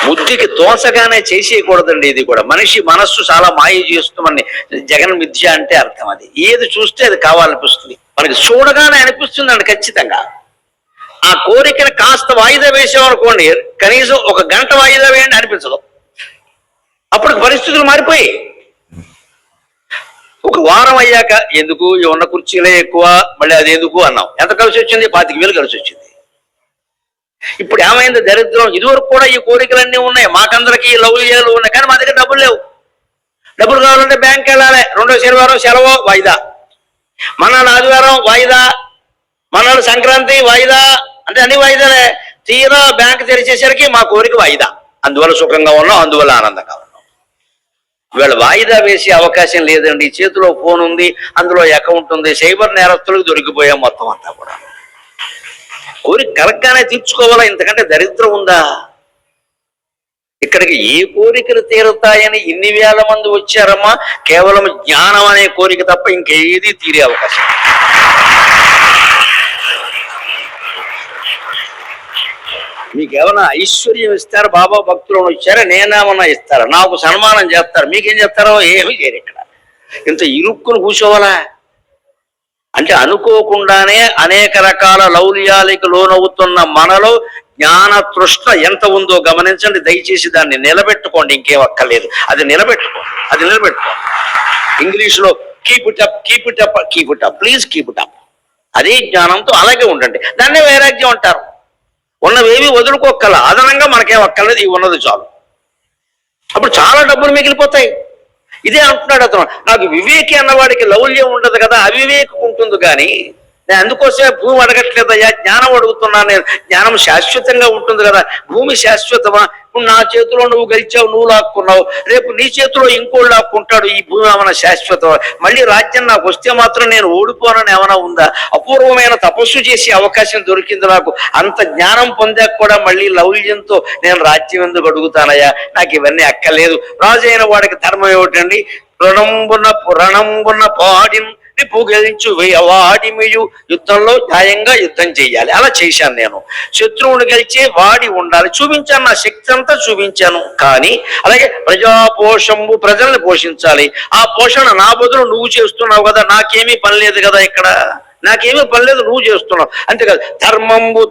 బుద్ధికి తోసగానే చేసేయకూడదండి. ఇది కూడా మనిషి మనస్సు చాలా మాయ చేస్తుందని జగన్ మిథ్య అంటే అర్థం. అది ఏది చూస్తే అది కావాలనిపిస్తుంది, మనకి చూడగానే అనిపిస్తుందండి ఖచ్చితంగా. ఆ కోరికను కాస్త వాయిదా వేసామనుకోండి, కనీసం 1 గంట వాయిదా వేయండి అనిపించదు. అప్పుడు పరిస్థితులు మారిపోయి 1 వారం అయ్యాక ఎందుకు ఉన్న కుర్చీలే ఎక్కువ, మళ్ళీ అది ఎందుకు అన్నాం. ఎంత కలిసి వచ్చింది? 25,000 కలిసి వచ్చింది. ఇప్పుడు ఏమైంది? దరిద్రం. ఇదివరకు కూడా ఈ కోరికలన్నీ ఉన్నాయి, మాకందరికి లౌల్యాలు ఉన్నాయి, కానీ మా దగ్గర డబ్బులు లేవు. డబ్బులు కావాలంటే బ్యాంక్ వెళ్ళాలి. 2వ శనివారం సెలవు వాయిదా, మనాడు ఆదివారం వాయిదా, మనాడు సంక్రాంతి వాయిదా, అంటే అన్ని వాయిదాలే. తీరా బ్యాంక్ తెరిచేసరికి మా కోరిక వాయిదా. అందువల్ల సుఖంగా ఉన్నాం, అందువల్ల ఆనందంగా ఉన్నాం. వీళ్ళు వాయిదా వేసే అవకాశం లేదండి. చేతిలో ఫోన్ ఉంది, అందులో అకౌంట్ ఉంది. సైబర్ నేరస్తులకు దొరికిపోయాం మొత్తం అంతా కూడా. కోరిక కరెక్ట్గానే తీర్చుకోవాలా, ఇంతకంటే దరిద్రం ఉందా? ఇక్కడికి ఏ కోరికలు తీరుతాయని ఇన్ని వేల మంది వచ్చారమ్మా, కేవలం జ్ఞానం అనే కోరిక తప్ప ఇంకేది తీరే అవకాశం. మీకేమన్నా ఐశ్వర్యం ఇస్తారు, బాబా భక్తులను వచ్చారా, నేనేమన్నా ఇస్తారా, నాకు సన్మానం చేస్తారు, మీకేం చేస్తారో ఏమీ చేయరు. ఇక్కడ ఇంత ఇరుక్కుని కూర్చోవాలా అంటే అనుకోకుండానే అనేక రకాల లౌల్యాలకు లోనవుతున్న మనలో జ్ఞాన తృష్ణ ఎంత ఉందో గమనించండి. దయచేసి దాన్ని నిలబెట్టుకోండి, ఇంకేం అక్కర్లేదు. అది నిలబెట్టుకోండి. ఇంగ్లీష్లో keep it up, keep it up, keep it up, please keep it up. అదే జ్ఞానంతో అలాగే ఉండండి. దాన్నే వైరాగ్యం అంటారు. ఉన్నవేవి వదులుకోక్కల, అదనంగా మనకేం అక్కర్లేదు, ఇవి ఉన్నది చాలు. అప్పుడు చాలా డబ్బులు మిగిలిపోతాయి. ఇదే అంటున్నాడు అతను. నాకు వివేకి అన్నవాడికి లౌల్యం ఉండదు కదా, అవివేకం ఉంటుంది. కానీ నేను అందుకోసమే భూమి అడగట్లేదయ్యా, జ్ఞానం అడుగుతున్నాను. నేను జ్ఞానం శాశ్వతంగా ఉంటుంది కదా. భూమి శాశ్వతమా? ఇప్పుడు నా చేతిలో నువ్వు గెలిచావు, నువ్వు లాక్కున్నావు, రేపు నీ చేతిలో ఇంకోళ్ళు లాక్కుంటాడు. ఈ భూమి ఏమైనా శాశ్వతమా? మళ్ళీ రాజ్యం నాకు వస్తే మాత్రం నేను ఓడిపోనని ఏమైనా ఉందా? అపూర్వమైన తపస్సు చేసే అవకాశం దొరికింది నాకు. అంత జ్ఞానం పొందాక కూడా మళ్ళీ లౌల్యంతో నేను రాజ్యం ఎందుకు అడుగుతానయ్యా? నాకు ఇవన్నీ అక్కర్లేదు. రాజు అయిన వాడికి ధర్మం ఏమిటండి? రణంబున పాడి గెలించు వాడిమియు, యుద్ధంలో న్యాయంగా యుద్ధం చేయాలి. అలా చేశాను నేను. శత్రువుని గెలిచి వాడి ఉండాలి, చూపించాను. నా శక్తి అంతా చూపించాను. కానీ అలాగే ప్రజాపోషము, ప్రజల్ని పోషించాలి. ఆ పోషణ నా బదులు నువ్వు చేస్తున్నావు కదా, నాకేమీ పని లేదు కదా. ఇక్కడ నాకేమీ పని లేదు, నువ్వు చేస్తున్నావు. అంతేకాదు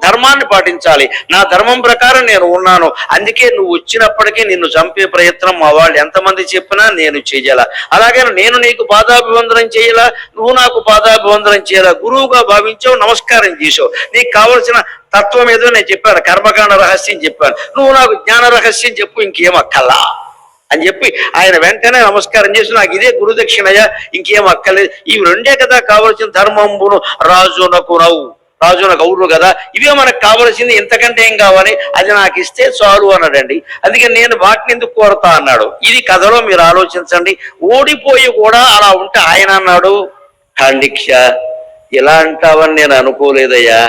ధర్మాన్ని పాటించాలి. నా ధర్మం ప్రకారం నేను ఉన్నాను. అందుకే నువ్వు వచ్చినప్పటికీ నిన్ను చంపే ప్రయత్నం మా వాళ్ళు ఎంతమంది చెప్పినా నేను చెయ్యాల. అలాగే నేను నీకు పాదాభివందనం చేయాలా, నువ్వు నాకు పాదాభివందనం చేయాలా. గురువుగా భావించావు, నమస్కారం చేసావు. నీకు కావలసిన తత్వం ఏదో నేను చెప్పాను, కర్మకాండ రహస్యం చెప్పాను. నువ్వు నాకు జ్ఞాన రహస్యం చెప్పు, ఇంకేం అక్కర్లా అని చెప్పి ఆయన వెంటనే నమస్కారం చేసి, నాకు ఇదే గురుదక్షిణయ్యా, ఇంకేం అక్కర్లేదు. ఇవి రెండే కదా కావలసిన ధర్మంబును రాజునకు గౌరు కదా, ఇవే మనకు కావలసింది, ఇంతకంటే ఏం కావాలి? అది నాకు ఇస్తే చాలు అన్నాడండి. అందుకే నేను వాటిని ఎందుకు కోరతా అన్నాడు. ఇది కథలో మీరు ఆలోచించండి. ఓడిపోయి కూడా అలా ఉంటే ఆయన అన్నాడు, ఖాండిక్ష ఇలా అంటావని నేను అనుకోలేదయ్యా,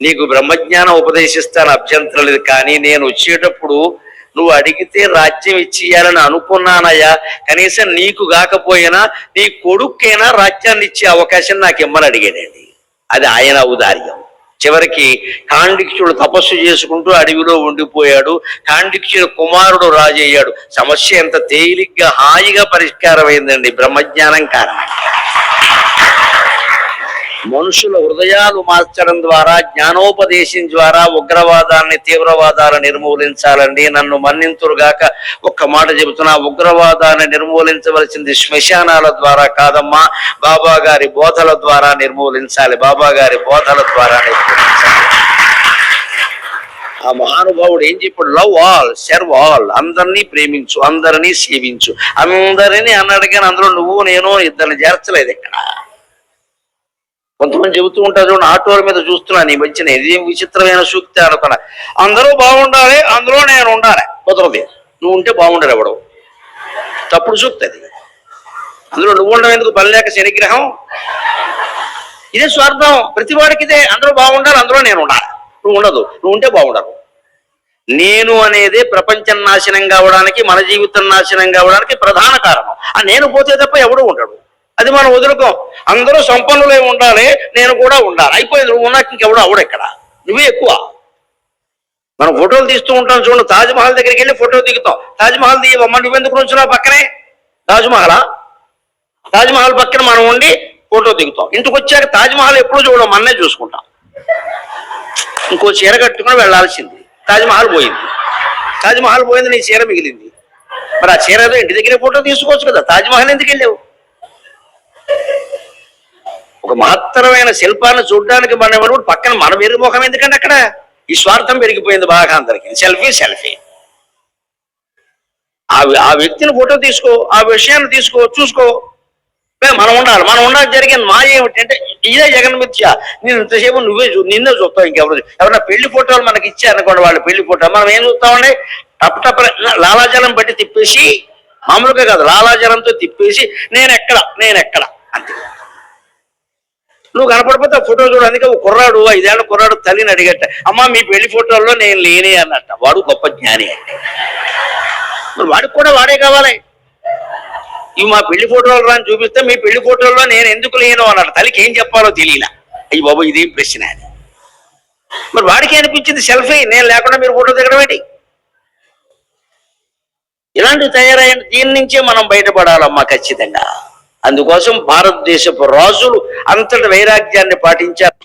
నీకు బ్రహ్మజ్ఞానం ఉపదేశిస్తాను, అభ్యంతరం లేదు. కానీ నేను వచ్చేటప్పుడు నువ్వు అడిగితే రాజ్యం ఇచ్చేయాలని అనుకున్నానయ్యా. కనీసం నీకు కాకపోయినా నీ కొడుక్కైనా రాజ్యాన్ని ఇచ్చే అవకాశం నాకు ఇమ్మని అడిగాడండి. అది ఆయన ఔదార్యం. చివరికి ఖాండిక్షుడు తపస్సు చేసుకుంటూ అడవిలో ఉండిపోయాడు. ఖాండిక్షుడు కుమారుడు రాజు అయ్యాడు. సమస్య ఎంత తేలిగ్గా హాయిగా పరిష్కారం అయిందండి, బ్రహ్మజ్ఞానం కారణంగా. మనుషుల హృదయాలు మార్చడం ద్వారా, జ్ఞానోపదేశం ద్వారా ఉగ్రవాదాన్ని, తీవ్రవాదాలను నిర్మూలించాలండి. నన్ను మన్నింతురుగాక ఒక్క మాట చెబుతున్నా, ఉగ్రవాదాన్ని నిర్మూలించవలసింది శ్మశానాల ద్వారా కాదమ్మా, బాబా గారి బోధల ద్వారా నిర్మూలించాలి. బాబా గారి బోధల ద్వారా నిర్మూలించాలి. ఆ మహానుభావుడు ఏం చెప్పాడు? Love all, serve all. అందరినీ ప్రేమించు, అందరినీ సేవించు. అందరినీ అన్నాడు, కానీ అందులో నువ్వు నేను ఇద్దరిని చేర్చలేదు. ఇక్కడ కొంతమంది చెబుతూ ఉంటారు చూడండి, ఆటోల మీద చూస్తున్నాను ఈ మధ్యన, ఇదేం విచిత్రమైన సూక్తి అనుకున్నా. అందరూ బాగుండాలి, అందులో నేను ఉండాలి. కుదరదు. నువ్వు ఉంటే బాగుండాలి ఎవడవు. తప్పుడు సూక్తి అది. అందులో నువ్వు ఉండడం ఎందుకు, పని లేక శనిగ్రహం. ఇదే స్వార్థం, ప్రతి వాడికి ఇదే. అందరూ బాగుండాలి, అందులో నేను ఉండాలి. నువ్వు ఉండదు, నువ్వు ఉంటే బాగుండదు. నేను అనేది ప్రపంచం నాశనం కావడానికి, మన జీవితం నాశనం కావడానికి ప్రధాన కారణం. ఆ నేను పోతే తప్ప ఎవడు ఉండడు. అది మనం వదులుకోం. అందరూ సంపన్నులే ఉండాలి, నేను కూడా ఉండాలి. అయిపోయింది. నువ్వు ఉన్నాక ఇంకెవడు అవడు ఇక్కడ, నువ్వే ఎక్కువ. మనం ఫోటోలు తీస్తూ ఉంటాం చూడండి, తాజ్మహల్ దగ్గరికి వెళ్ళి ఫోటో దిగుతాం. తాజ్మహల్ దిగమ్మ, నువ్వెందుకు నుంచున్నావు పక్కనే? తాజ్మహల్ పక్కన మనం ఉండి ఫోటో దిగుతాం. ఇంటికి వచ్చాక తాజ్మహల్ ఎప్పుడు చూడం, మన్నే చూసుకుంటాం. ఇంకో చీర కట్టుకుని వెళ్ళాల్సింది. తాజ్మహల్ పోయింది, నీ చీర మిగిలింది. మరి ఆ చీరతో ఇంటి దగ్గరే ఫోటో తీసుకోవచ్చు కదా, తాజ్మహల్ ఎందుకు వెళ్ళావు? ఒక మహత్తరమైన శిల్పాన్ని చూడడానికి మనం పక్కన మన వేరు ముఖం ఎందుకంటే అక్కడ ఈ స్వార్థం పెరిగిపోయింది బాగా అందరికి. సెల్ఫీ. ఆ వ్యక్తిని ఫోటో తీసుకో, ఆ విషయాన్ని తీసుకో, చూసుకో. మనం ఉండాలి జరిగిన మాయ ఏమిటంటే ఇదే జగన్మిథ్య. నేను ఇంతసేపు నిన్నే చూస్తావు, ఎవరైనా పెళ్లి ఫోటోలు మనకి ఇచ్చారనుకోండి, వాళ్ళ పెళ్లి ఫోటో మనం ఏం చూస్తామండి, టప్ లాలాజలం బట్టి తిప్పేసి, మామూలుగా కాదు లాలాజలంతో తిప్పేసి నేనెక్కడ అంతే. నువ్వు కనపడిపోతే ఆ ఫోటో చూడు. అందుకే ఒక కుర్రాడు, 5 ఏళ్ల కుర్రాడు తల్లిని అడిగట, అమ్మ మీ పెళ్లి ఫోటోల్లో నేను లేనే అన్నట్ట. వాడు గొప్ప జ్ఞాని అంటే. మరి వాడికి కూడా వాడే కావాలి. ఇవి మా పెళ్లి ఫోటోలు రాని చూపిస్తే మీ పెళ్లి ఫోటోల్లో నేను ఎందుకు లేను అన్నాడు. తల్లికి ఏం చెప్పాలో తెలియలా. అయ్యి బాబు ఇదేం ప్రశ్న అని. మరి వాడికి అనిపించింది సెల్ఫీ, నేను లేకుండా మీరు ఫోటో దిగడం ఏంటి? ఇలాంటివి తయారైన దీని నుంచే మనం బయటపడాలమ్మా ఖచ్చితంగా. అందుకోసం భారతదేశపు రాజులు అంతటి వైరాగ్యాన్ని పాటించారు.